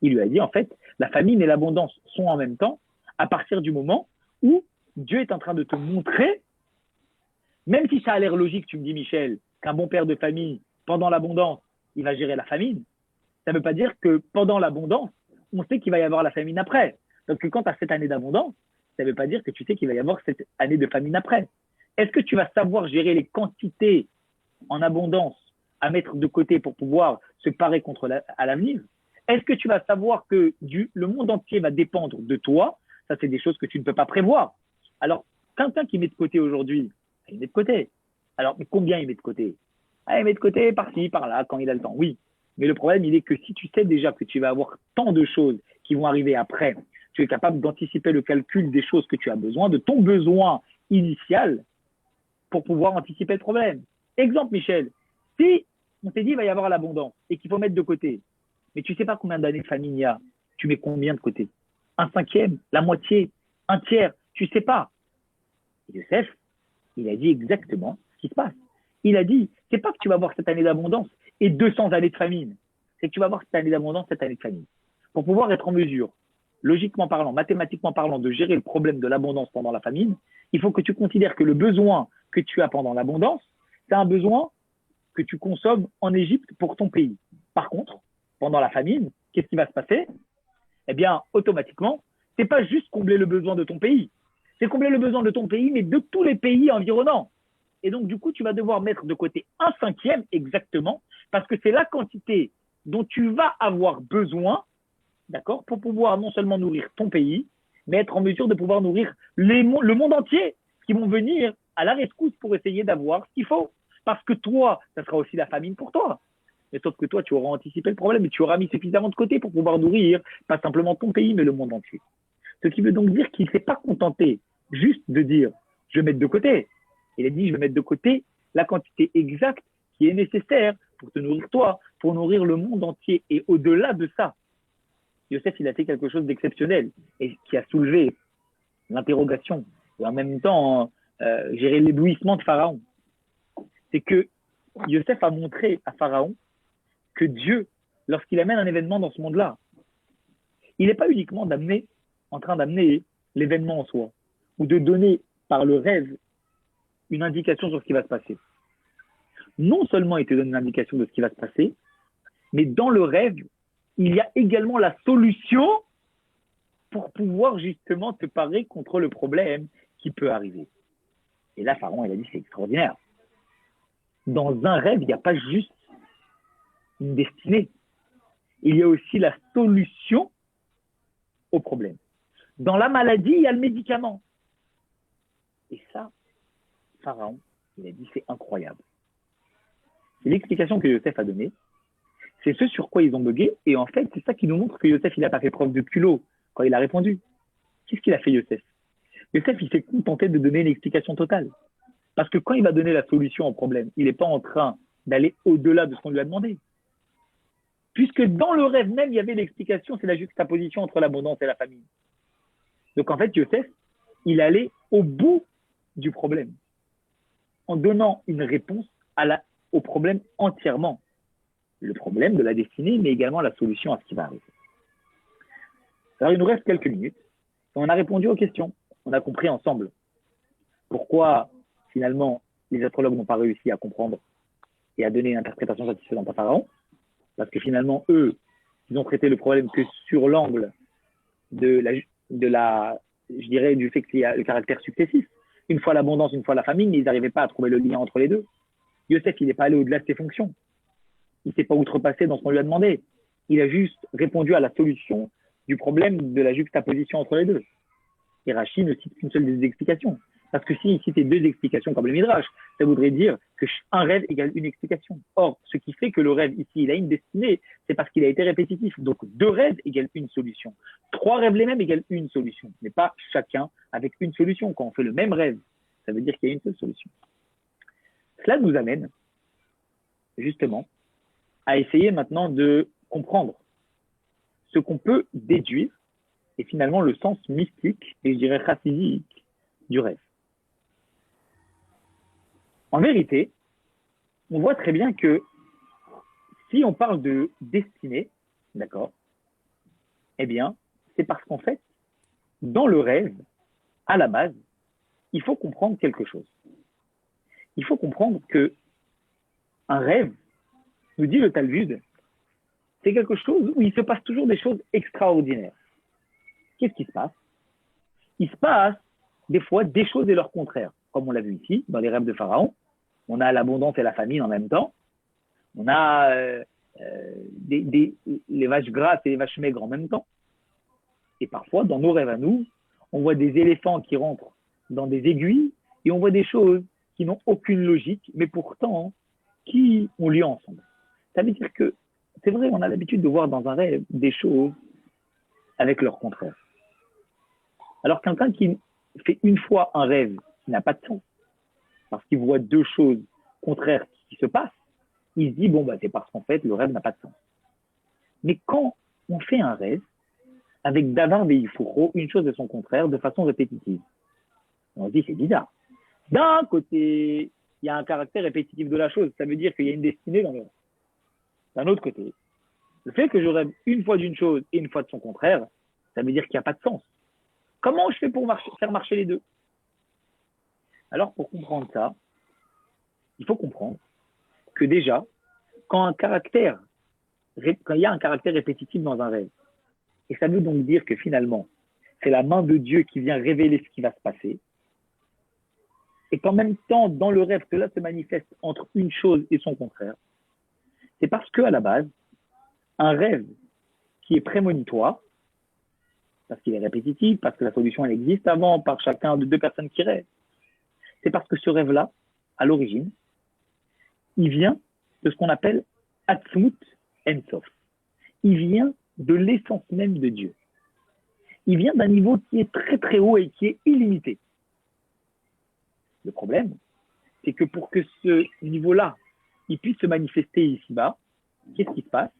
Il lui a dit, en fait, la famine et l'abondance sont en même temps à partir du moment où Dieu est en train de te montrer, même si ça a l'air logique, tu me dis, Michel, qu'un bon père de famille, pendant l'abondance, il va gérer la famine. Ça ne veut pas dire que pendant l'abondance, on sait qu'il va y avoir la famine après. Donc, quand tu as cette année d'abondance, ça ne veut pas dire que tu sais qu'il va y avoir cette année de famine après. Est-ce que tu vas savoir gérer les quantités en abondance à mettre de côté pour pouvoir se parer contre à l'avenir? Est-ce que tu vas savoir que le monde entier va dépendre de toi? Ça, c'est des choses que tu ne peux pas prévoir. Alors, quelqu'un qui met de côté aujourd'hui, il met de côté. Alors, mais combien il met de côté? Il met de côté par-ci, par-là, quand il a le temps. Oui. Mais le problème, il est que si tu sais déjà que tu vas avoir tant de choses qui vont arriver après, tu es capable d'anticiper le calcul des choses que tu as besoin, de ton besoin initial, pour pouvoir anticiper le problème. Exemple, Michel, si on t'est dit qu'il va y avoir l'abondance et qu'il faut mettre de côté, mais tu ne sais pas combien d'années de famine il y a, tu mets combien de côté? Un cinquième, la moitié, un tiers, tu ne sais pas. Et Yosef, il a dit exactement ce qui se passe. Il a dit, c'est pas que tu vas avoir cette année d'abondance et 200 années de famine, c'est que tu vas avoir cette année d'abondance, cette année de famine. Pour pouvoir être en mesure, logiquement parlant, mathématiquement parlant, de gérer le problème de l'abondance pendant la famine, il faut que tu considères que le besoin que tu as pendant l'abondance, c'est un besoin que tu consommes en Égypte pour ton pays. Par contre, pendant la famine, qu'est-ce qui va se passer? Eh bien, automatiquement, c'est pas juste combler le besoin de ton pays, c'est combler le besoin de ton pays, mais de tous les pays environnants. Et donc, du coup, tu vas devoir mettre de côté un cinquième exactement, parce que c'est la quantité dont tu vas avoir besoin, d'accord, pour pouvoir non seulement nourrir ton pays, mais être en mesure de pouvoir nourrir le monde entier qui vont venir à la rescousse pour essayer d'avoir ce qu'il faut. Parce que toi, ça sera aussi la famine pour toi. Mais sauf que toi, tu auras anticipé le problème et tu auras mis suffisamment de côté pour pouvoir nourrir pas simplement ton pays, mais le monde entier. Ce qui veut donc dire qu'il ne s'est pas contenté juste de dire « je vais mettre de côté ». Il a dit « je vais mettre de côté la quantité exacte qui est nécessaire pour te nourrir toi, pour nourrir le monde entier. » Et au-delà de ça, Yosef, il a fait quelque chose d'exceptionnel et qui a soulevé l'interrogation et en même temps gérer l'éblouissement de Pharaon. C'est que Yosef a montré à Pharaon que Dieu, lorsqu'il amène un événement dans ce monde-là, il n'est pas uniquement en train d'amener l'événement en soi ou de donner par le rêve une indication sur ce qui va se passer. Non seulement il te donne une indication de ce qui va se passer, mais dans le rêve, il y a également la solution pour pouvoir justement te parer contre le problème qui peut arriver. Et là, Pharaon, il a dit, c'est extraordinaire. Dans un rêve, il n'y a pas juste une destinée. Il y a aussi la solution au problème. Dans la maladie, il y a le médicament. Et ça, Pharaon, il a dit, c'est incroyable. C'est l'explication que Yosef a donnée. C'est ce sur quoi ils ont bugué. Et en fait, c'est ça qui nous montre que Yosef, il n'a pas fait preuve de culot quand il a répondu. Qu'est-ce qu'il a fait, Yosef? Yosef, il s'est contenté de donner une explication totale. Parce que quand il va donner la solution au problème, il n'est pas en train d'aller au-delà de ce qu'on lui a demandé. Puisque dans le rêve même, il y avait l'explication, c'est la juxtaposition entre l'abondance et la famine. Donc en fait, Yosef, il allait au bout du problème, en donnant une réponse au problème entièrement. Le problème de la destinée, mais également la solution à ce qui va arriver. Alors il nous reste quelques minutes. Et on a répondu aux questions. On a compris ensemble pourquoi, finalement, les astrologues n'ont pas réussi à comprendre et à donner une interprétation satisfaisante à Pharaon. Parce que finalement, eux, ils ont traité le problème que sur l'angle je dirais, du fait qu'il y a le caractère successif. Une fois l'abondance, une fois la famine, ils n'arrivaient pas à trouver le lien entre les deux. Yosef, il n'est pas allé au-delà de ses fonctions. Il ne s'est pas outrepassé dans ce qu'on lui a demandé. Il a juste répondu à la solution du problème de la juxtaposition entre les deux. Et Rashi ne cite qu'une seule des explications. Parce que s'il citait deux explications comme le Midrash, ça voudrait dire qu'un rêve égale une explication. Or, ce qui fait que le rêve ici, il a une destinée, c'est parce qu'il a été répétitif. Donc, deux rêves égale une solution. Trois rêves les mêmes égale une solution. Mais pas chacun avec une solution. Quand on fait le même rêve, ça veut dire qu'il y a une seule solution. Cela nous amène, justement, à essayer maintenant de comprendre ce qu'on peut déduire et finalement le sens mystique et je dirais chassidique du rêve. En vérité, on voit très bien que si on parle de destinée, d'accord, eh bien, c'est parce qu'en fait, dans le rêve, à la base, il faut comprendre quelque chose. Il faut comprendre que un rêve, nous dit le Talmud, c'est quelque chose où il se passe toujours des choses extraordinaires. Qu'est-ce qui se passe? Il se passe des fois des choses et leur contraire, comme on l'a vu ici, dans les rêves de Pharaon. On a l'abondance et la famine en même temps. On a les vaches grasses et les vaches maigres en même temps. Et parfois, dans nos rêves à nous, on voit des éléphants qui rentrent dans des aiguilles et on voit des choses qui n'ont aucune logique, mais pourtant qui ont lieu ensemble. Ça veut dire que, c'est vrai, on a l'habitude de voir dans un rêve des choses avec leur contraire. Alors quelqu'un qui fait une fois un rêve qui n'a pas de sens, parce qu'il voit deux choses contraires qui se passent, il se dit, bon, c'est parce qu'en fait, le rêve n'a pas de sens. Mais quand on fait un rêve, avec Davar Veifuro, une chose et son contraire, de façon répétitive, on se dit, c'est bizarre. D'un côté, il y a un caractère répétitif de la chose, ça veut dire qu'il y a une destinée dans le rêve. D'un autre côté, le fait que je rêve une fois d'une chose et une fois de son contraire, ça veut dire qu'il n'y a pas de sens. Comment je fais pour faire marcher les deux? Alors, pour comprendre ça, il faut comprendre que déjà, quand il y a un caractère répétitif dans un rêve, et ça veut donc dire que finalement, c'est la main de Dieu qui vient révéler ce qui va se passer, et qu'en même temps, dans le rêve, cela se manifeste entre une chose et son contraire, c'est parce qu'à la base, un rêve qui est prémonitoire, parce qu'il est répétitif, parce que la solution elle existe avant par chacun de deux personnes qui rêvent, c'est parce que ce rêve-là, à l'origine, il vient de ce qu'on appelle Atzmut Ensof. Il vient de l'essence même de Dieu. Il vient d'un niveau qui est très très haut et qui est illimité. Le problème, c'est que pour que ce niveau-là, il puisse se manifester ici-bas, qu'est-ce qui se passe?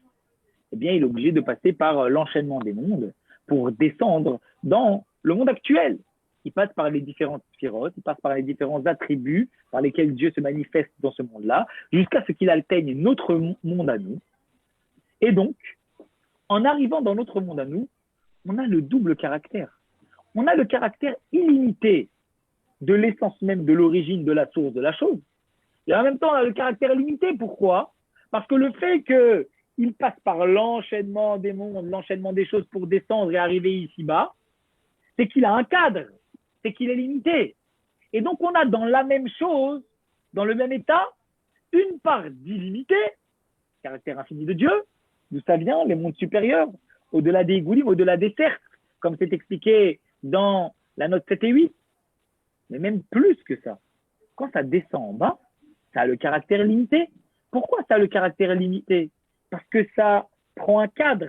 Eh bien, il est obligé de passer par l'enchaînement des mondes pour descendre dans le monde actuel. Il passe par les différentes sphirotes, il passe par les différents attributs par lesquels Dieu se manifeste dans ce monde-là, jusqu'à ce qu'il atteigne notre monde à nous. Et donc, en arrivant dans notre monde à nous, on a le double caractère. On a le caractère illimité de l'essence même de l'origine de la source de la chose. Et en même temps, on a le caractère limité. Pourquoi? Parce que le fait qu'il passe par l'enchaînement des mondes, l'enchaînement des choses pour descendre et arriver ici-bas, c'est qu'il a un cadre, c'est qu'il est limité. Et donc, on a dans la même chose, dans le même état, une part d'illimité, caractère infini de Dieu, d'où ça vient, les mondes supérieurs, au-delà des Igoulim, au-delà des cercles, comme c'est expliqué dans la note 7 et 8. Mais même plus que ça. Quand ça descend en bas, ça a le caractère limité. Pourquoi ça a le caractère limité? Parce que ça prend un cadre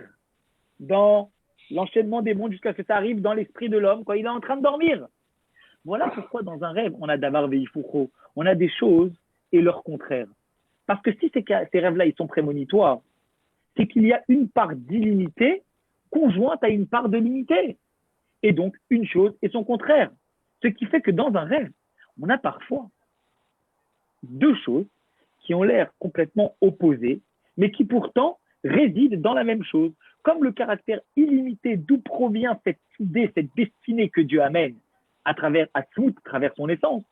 dans l'enchaînement des mondes jusqu'à ce que ça arrive dans l'esprit de l'homme quand il est en train de dormir. Voilà pourquoi dans un rêve, on a Davar Veifuro, on a des choses et leur contraire. Parce que si ces rêves-là, ils sont prémonitoires, c'est qu'il y a une part d'illimité conjointe à une part de limité. Et donc, une chose et son contraire. Ce qui fait que dans un rêve, on a parfois deux choses qui ont l'air complètement opposées, mais qui pourtant résident dans la même chose. Comme le caractère illimité d'où provient cette idée, cette destinée que Dieu amène à travers Atzmut, à travers son essence,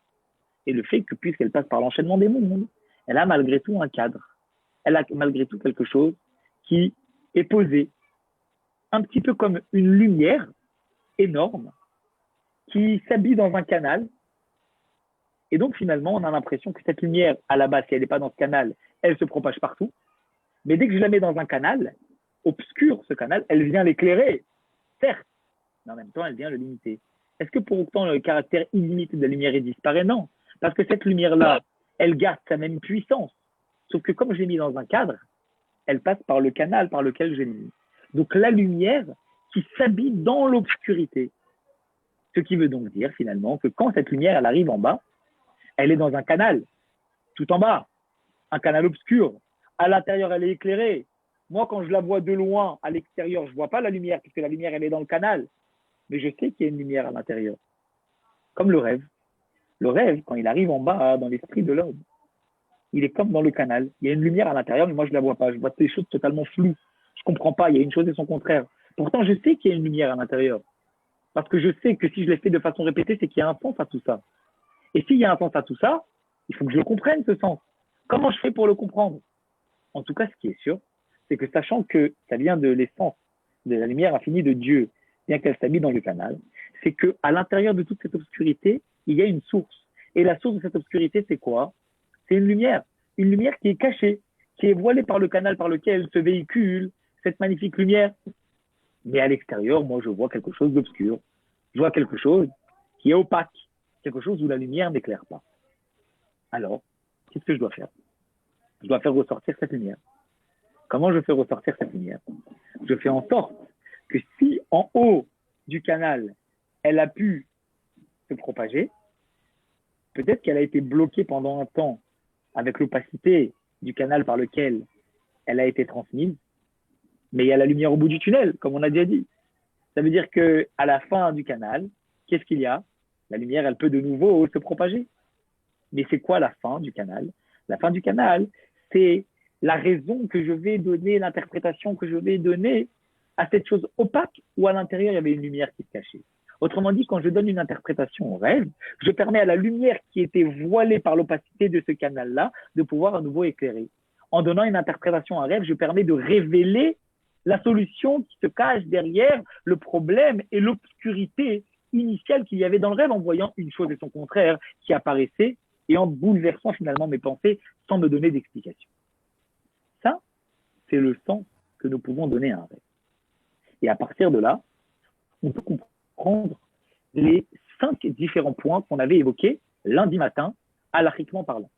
et le fait que puisqu'elle passe par l'enchaînement des mondes, elle a malgré tout un cadre. Elle a malgré tout quelque chose qui est posée un petit peu comme une lumière énorme qui s'habille dans un canal. Et donc, finalement, on a l'impression que cette lumière, à la base, si elle n'est pas dans ce canal, elle se propage partout. Mais dès que je la mets dans un canal, obscur, ce canal, elle vient l'éclairer, certes, mais en même temps, elle vient le limiter. Est-ce que pour autant le caractère illimité de la lumière est disparaît? Non. Parce que cette lumière-là, elle garde sa même puissance. Sauf que comme je l'ai mis dans un cadre, elle passe par le canal par lequel je l'ai mis. Donc la lumière qui s'habille dans l'obscurité. Ce qui veut donc dire finalement que quand cette lumière elle arrive en bas, elle est dans un canal, tout en bas, un canal obscur. À l'intérieur, elle est éclairée. Moi, quand je la vois de loin, à l'extérieur, je ne vois pas la lumière, puisque la lumière, elle est dans le canal. Mais je sais qu'il y a une lumière à l'intérieur. Comme le rêve. Le rêve, quand il arrive en bas, dans l'esprit de l'homme, il est comme dans le canal. Il y a une lumière à l'intérieur, mais moi, je ne la vois pas. Je vois des choses totalement floues. Je ne comprends pas. Il y a une chose et son contraire. Pourtant, je sais qu'il y a une lumière à l'intérieur. Parce que je sais que si je l'ai fait de façon répétée, c'est qu'il y a un sens à tout ça. Et s'il y a un sens à tout ça, il faut que je le comprenne, ce sens. Comment je fais pour le comprendre? En tout cas, ce qui est sûr, c'est que sachant que ça vient de l'essence, de la lumière infinie de Dieu, bien qu'elle s'habille dans le canal, c'est qu'à l'intérieur de toute cette obscurité, il y a une source. Et la source de cette obscurité, c'est quoi? C'est une lumière qui est cachée, qui est voilée par le canal par lequel se véhicule cette magnifique lumière. Mais à l'extérieur, moi, je vois quelque chose d'obscur. Je vois quelque chose qui est opaque, quelque chose où la lumière n'éclaire pas. Alors, qu'est-ce que je dois faire? Je dois faire ressortir cette lumière. Comment je fais ressortir cette lumière? Je fais en sorte que si en haut du canal, elle a pu se propager, peut-être qu'elle a été bloquée pendant un temps avec l'opacité du canal par lequel elle a été transmise, mais il y a la lumière au bout du tunnel, comme on a déjà dit. Ça veut dire qu'à la fin du canal, qu'est-ce qu'il y a? La lumière, elle peut de nouveau se propager. Mais c'est quoi la fin du canal? La fin du canal, c'est la raison que je vais donner, l'interprétation que je vais donner à cette chose opaque où à l'intérieur, il y avait une lumière qui se cachait. Autrement dit, quand je donne une interprétation au rêve, je permets à la lumière qui était voilée par l'opacité de ce canal-là de pouvoir à nouveau éclairer. En donnant une interprétation à un rêve, je permets de révéler la solution qui se cache derrière le problème et l'obscurité initiale qu'il y avait dans le rêve en voyant une chose et son contraire qui apparaissait et en bouleversant finalement mes pensées sans me donner d'explication. Ça, c'est le sens que nous pouvons donner à un rêve. Et à partir de là, on peut comprendre les 5 différents points qu'on avait évoqués lundi matin, halachiquement parlant.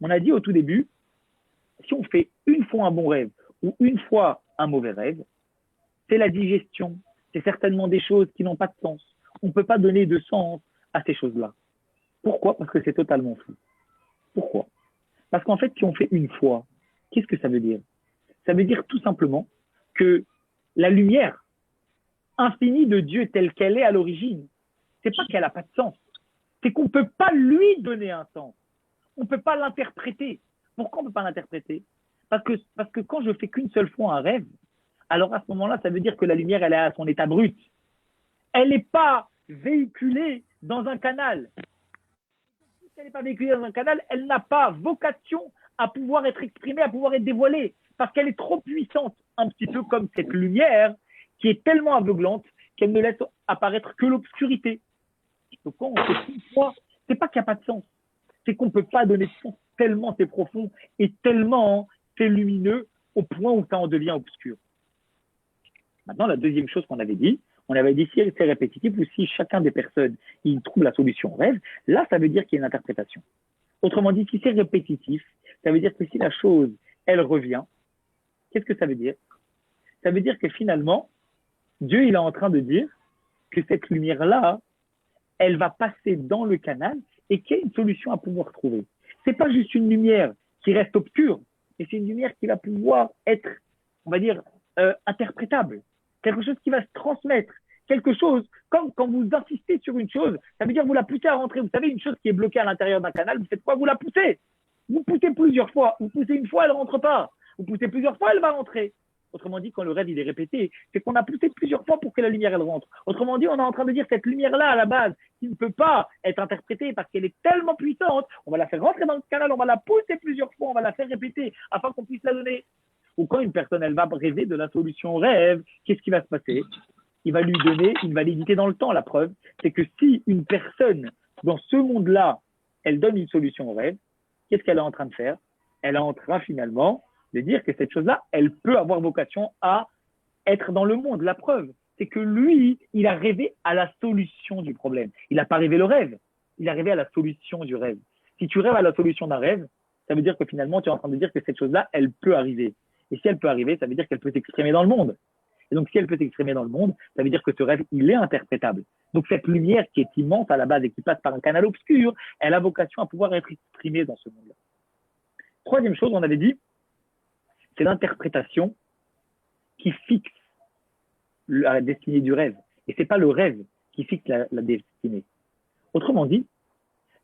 On a dit au tout début, si on fait une fois un bon rêve ou une fois un mauvais rêve, c'est la digestion. C'est certainement des choses qui n'ont pas de sens. On ne peut pas donner de sens à ces choses-là. Pourquoi? Parce que c'est totalement flou. Pourquoi? Parce qu'en fait, si on fait une fois, qu'est-ce que ça veut dire? Ça veut dire tout simplement que la lumière infinie de Dieu telle qu'elle est à l'origine, c'est pas qu'elle n'a pas de sens. C'est qu'on ne peut pas lui donner un sens. On ne peut pas l'interpréter. Pourquoi on ne peut pas l'interpréter? Parce que quand je fais qu'une seule fois un rêve, alors à ce moment-là, ça veut dire que la lumière, elle est à son état brut. Elle n'est pas véhiculée dans un canal. Si elle n'est pas véhiculée dans un canal, elle n'a pas vocation à pouvoir être exprimée, à pouvoir être dévoilée, parce qu'elle est trop puissante, un petit peu comme cette lumière qui est tellement aveuglante qu'elle ne laisse apparaître que l'obscurité. Donc quand on fait une fois, c'est pas qu'il n'y a pas de sens, c'est qu'on ne peut pas donner de sens tellement c'est profond et tellement c'est lumineux au point où ça en devient obscur. Maintenant, la deuxième chose qu'on avait dit, on avait dit si c'est répétitif ou si chacun des personnes il trouve la solution au rêve, là, ça veut dire qu'il y a une interprétation. Autrement dit, si c'est répétitif, ça veut dire que si la chose, elle revient, qu'est-ce que ça veut dire? Ça veut dire que finalement, Dieu, il est en train de dire que cette lumière-là, elle va passer dans le canal et qu'il y a une solution à pouvoir trouver. C'est pas juste une lumière qui reste obscure, mais c'est une lumière qui va pouvoir être, on va dire, interprétable. Quelque chose qui va se transmettre. Quelque chose, comme quand vous insistez sur une chose, ça veut dire que vous la poussez à rentrer. Vous savez, une chose qui est bloquée à l'intérieur d'un canal, vous faites quoi? Vous la poussez. Vous poussez plusieurs fois. Vous poussez une fois, elle ne rentre pas. Vous poussez plusieurs fois, elle va rentrer. Autrement dit, quand le rêve il est répété, c'est qu'on a poussé plusieurs fois pour que la lumière elle rentre. Autrement dit, on est en train de dire cette lumière-là à la base, qui ne peut pas être interprétée parce qu'elle est tellement puissante, on va la faire rentrer dans le canal, on va la pousser plusieurs fois, on va la faire répéter afin qu'on puisse la donner. ou quand une personne, elle va rêver de la solution au rêve, qu'est-ce qui va se passer? Il va lui donner une validité dans le temps. La preuve, c'est que si une personne, dans ce monde-là, elle donne une solution au rêve, qu'est-ce qu'elle est en train de faire? Elle est en train finalement de dire que cette chose-là, elle peut avoir vocation à être dans le monde. La preuve, c'est que lui, il a rêvé à la solution du problème. Il n'a pas rêvé le rêve, il a rêvé à la solution du rêve. Si tu rêves à la solution d'un rêve, ça veut dire que finalement, tu es en train de dire que cette chose-là, elle peut arriver. Et si elle peut arriver, ça veut dire qu'elle peut s'exprimer dans le monde. Et donc, si elle peut s'exprimer dans le monde, ça veut dire que ce rêve, il est interprétable. Donc, cette lumière qui est immense à la base et qui passe par un canal obscur, elle a vocation à pouvoir être exprimée dans ce monde-là. Troisième chose, on avait dit, c'est l'interprétation qui fixe la destinée du rêve. Et ce n'est pas le rêve qui fixe la destinée. Autrement dit,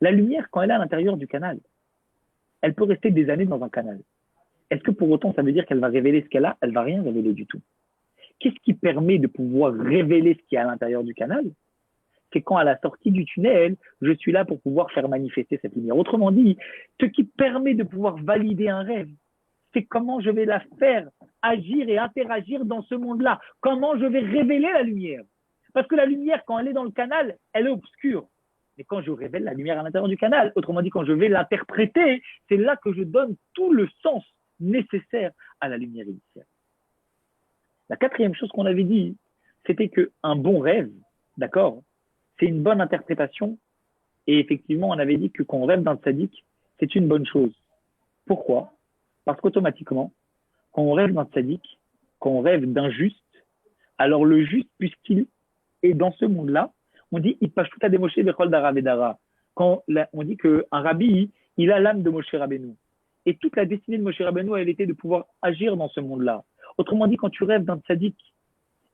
la lumière, quand elle est à l'intérieur du canal, elle peut rester des années dans un canal. Est-ce que pour autant, ça veut dire qu'elle va révéler ce qu'elle a? Elle ne va rien révéler du tout. Qu'est-ce qui permet de pouvoir révéler ce qui est à l'intérieur du canal? C'est quand à la sortie du tunnel, je suis là pour pouvoir faire manifester cette lumière. Autrement dit, ce qui permet de pouvoir valider un rêve, c'est comment je vais la faire agir et interagir dans ce monde-là. Comment je vais révéler la lumière. Parce que la lumière, quand elle est dans le canal, elle est obscure. Mais quand je révèle la lumière à l'intérieur du canal, autrement dit, quand je vais l'interpréter, c'est là que je donne tout le sens nécessaire à la lumière initiale. La quatrième chose qu'on avait dit, c'était qu'un bon rêve, d'accord, c'est une bonne interprétation. Et effectivement, on avait dit que quand on rêve d'un tzaddik, c'est une bonne chose. Pourquoi? Parce qu'automatiquement, quand on rêve d'un tzaddik, quand on rêve d'un juste, alors le juste, puisqu'il est dans ce monde-là, on dit il passe tout à des Moshe Bechol Dara Vedara. Quand on dit qu'un rabbi, il a l'âme de Moshe Rabbeinu. Et toute la destinée de Moshe Rabbeinu, elle était de pouvoir agir dans ce monde-là. Autrement dit, quand tu rêves d'un tzaddik,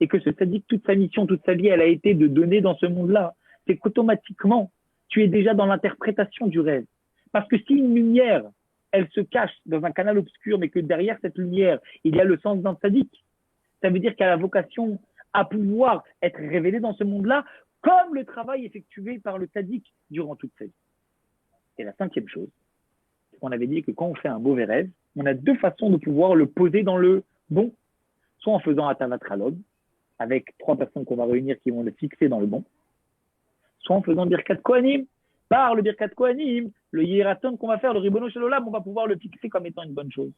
et que ce tzaddik, toute sa mission, toute sa vie, elle a été de donner dans ce monde-là, c'est qu'automatiquement, tu es déjà dans l'interprétation du rêve. Parce que si une lumière, elle se cache dans un canal obscur, mais que derrière cette lumière, il y a le sens d'un tzaddik, ça veut dire qu'elle a vocation à pouvoir être révélée dans ce monde-là, comme le travail effectué par le tzaddik durant toute sa vie. Et la cinquième chose, c'est qu'on avait dit que quand on fait un mauvais rêve, on a deux façons de pouvoir le poser dans le bon. Soit en faisant Atavat Chalom, avec 3 personnes qu'on va réunir qui vont le fixer dans le bon, soit en faisant Birkat Kohanim. Par le Birkat Kohanim, le Yeraton qu'on va faire, le Ribono Shel Olam, on va pouvoir le fixer comme étant une bonne chose.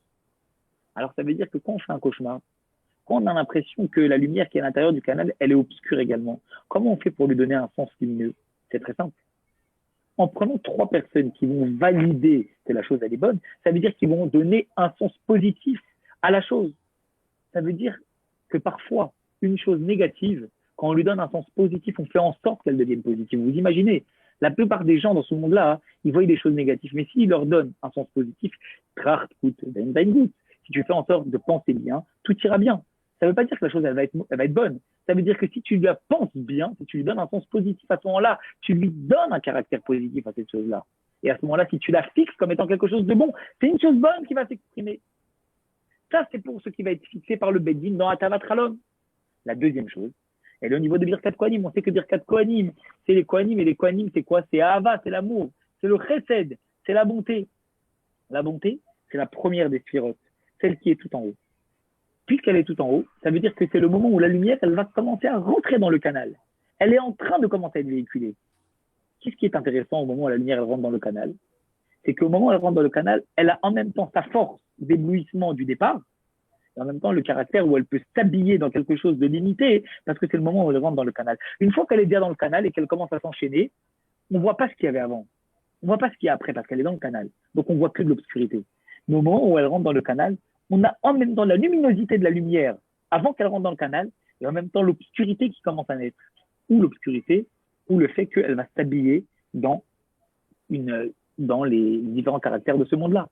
Alors ça veut dire que quand on fait un cauchemar, quand on a l'impression que la lumière qui est à l'intérieur du canal, elle est obscure également, comment on fait pour lui donner un sens lumineux? C'est très simple. En prenant 3 personnes qui vont valider que la chose elle est bonne, ça veut dire qu'ils vont donner un sens positif à la chose. Ça veut dire que parfois, une chose négative, quand on lui donne un sens positif, on fait en sorte qu'elle devienne positive. Vous imaginez, la plupart des gens dans ce monde-là, ils voient des choses négatives. Mais s'ils leur donnent un sens positif, si tu fais en sorte de penser bien, tout ira bien. Ça ne veut pas dire que la chose elle va être bonne. Ça veut dire que si tu la penses bien, si tu lui donnes un sens positif à ce moment-là, tu lui donnes un caractère positif à cette chose-là. Et à ce moment-là, si tu la fixes comme étant quelque chose de bon, c'est une chose bonne qui va s'exprimer. Ça, c'est pour ce qui va être fixé par le Beddin dans Atavat Chalom. La deuxième chose, elle est au niveau de Birkat Kohanim. On sait que Birkat Kohanim, c'est les Kohanim. Et les Kohanim, c'est quoi? C'est Ahava, c'est l'amour. C'est le Chesed, c'est la bonté. La bonté, c'est la première des sphirotes, celle qui est tout en haut. Puisqu'elle est tout en haut, ça veut dire que c'est le moment où la lumière, elle va commencer à rentrer dans le canal. Elle est en train de commencer à être véhiculée. Qu'est-ce qui est intéressant au moment où la lumière elle rentre dans le canal? C'est qu'au moment où elle rentre dans le canal, elle a en même temps sa force d'éblouissement du départ, et en même temps le caractère où elle peut s'habiller dans quelque chose de limité, parce que c'est le moment où elle rentre dans le canal. Une fois qu'elle est déjà dans le canal et qu'elle commence à s'enchaîner, on ne voit pas ce qu'il y avait avant. On ne voit pas ce qu'il y a après, parce qu'elle est dans le canal. Donc on ne voit que de l'obscurité. Mais au moment où elle rentre dans le canal, on a en même temps la luminosité de la lumière avant qu'elle rentre dans le canal, et en même temps l'obscurité qui commence à naître. Ou l'obscurité, ou le fait qu'elle va s'habiller dans les différents caractères de ce monde-là.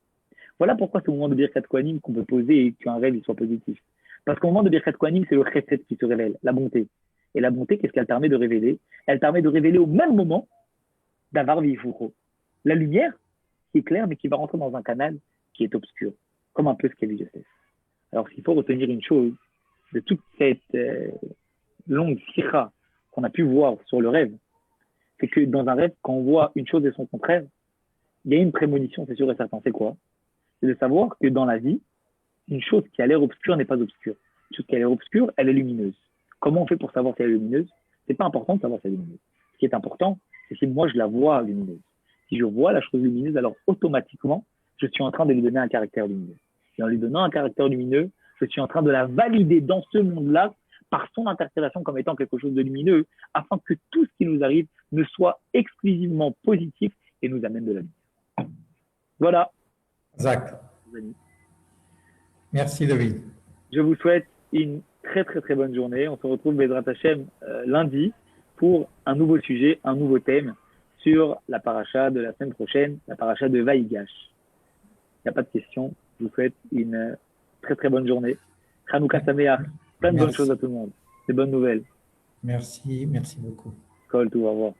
Voilà pourquoi c'est au moment de Birkat Kohanim qu'on peut poser et qu'un rêve il soit positif. Parce qu'au moment de Birkat Kohanim, c'est le chesed qui se révèle, la bonté. Et la bonté, qu'est-ce qu'elle permet de révéler? Elle permet de révéler au même moment d'avar vifuro. La lumière qui est claire, mais qui va rentrer dans un canal qui est obscur, comme un peu ce qu'a vu Yosef. Alors, s'il faut retenir une chose de toute cette longue sikha qu'on a pu voir sur le rêve, c'est que dans un rêve, quand on voit une chose et son contraire, il y a une prémonition, c'est sûr et certain. C'est quoi? C'est de savoir que dans la vie, Une chose qui a l'air obscure n'est pas obscure. Une chose qui a l'air obscure, elle est lumineuse. Comment on fait pour savoir si elle est lumineuse? C'est pas important de savoir si elle est lumineuse. Ce qui est important, c'est si moi je la vois lumineuse. Si je vois la chose lumineuse, alors automatiquement, je suis en train de lui donner un caractère lumineux. Et en lui donnant un caractère lumineux, je suis en train de la valider dans ce monde-là par son interprétation comme étant quelque chose de lumineux, afin que tout ce qui nous arrive ne soit exclusivement positif et nous amène de la lumière. Voilà. Exact. Merci, David. Je vous souhaite une très très très bonne journée. On se retrouve Bezrat Hashem lundi pour un nouveau sujet, un nouveau thème sur la paracha de la semaine prochaine, la paracha de Vaïgash. Il n'y a pas de questions. Je vous souhaite une très très bonne journée. Hanouka Sameach, plein de bonnes choses à tout le monde. Des bonnes nouvelles. Merci beaucoup. Kol, tout, au revoir.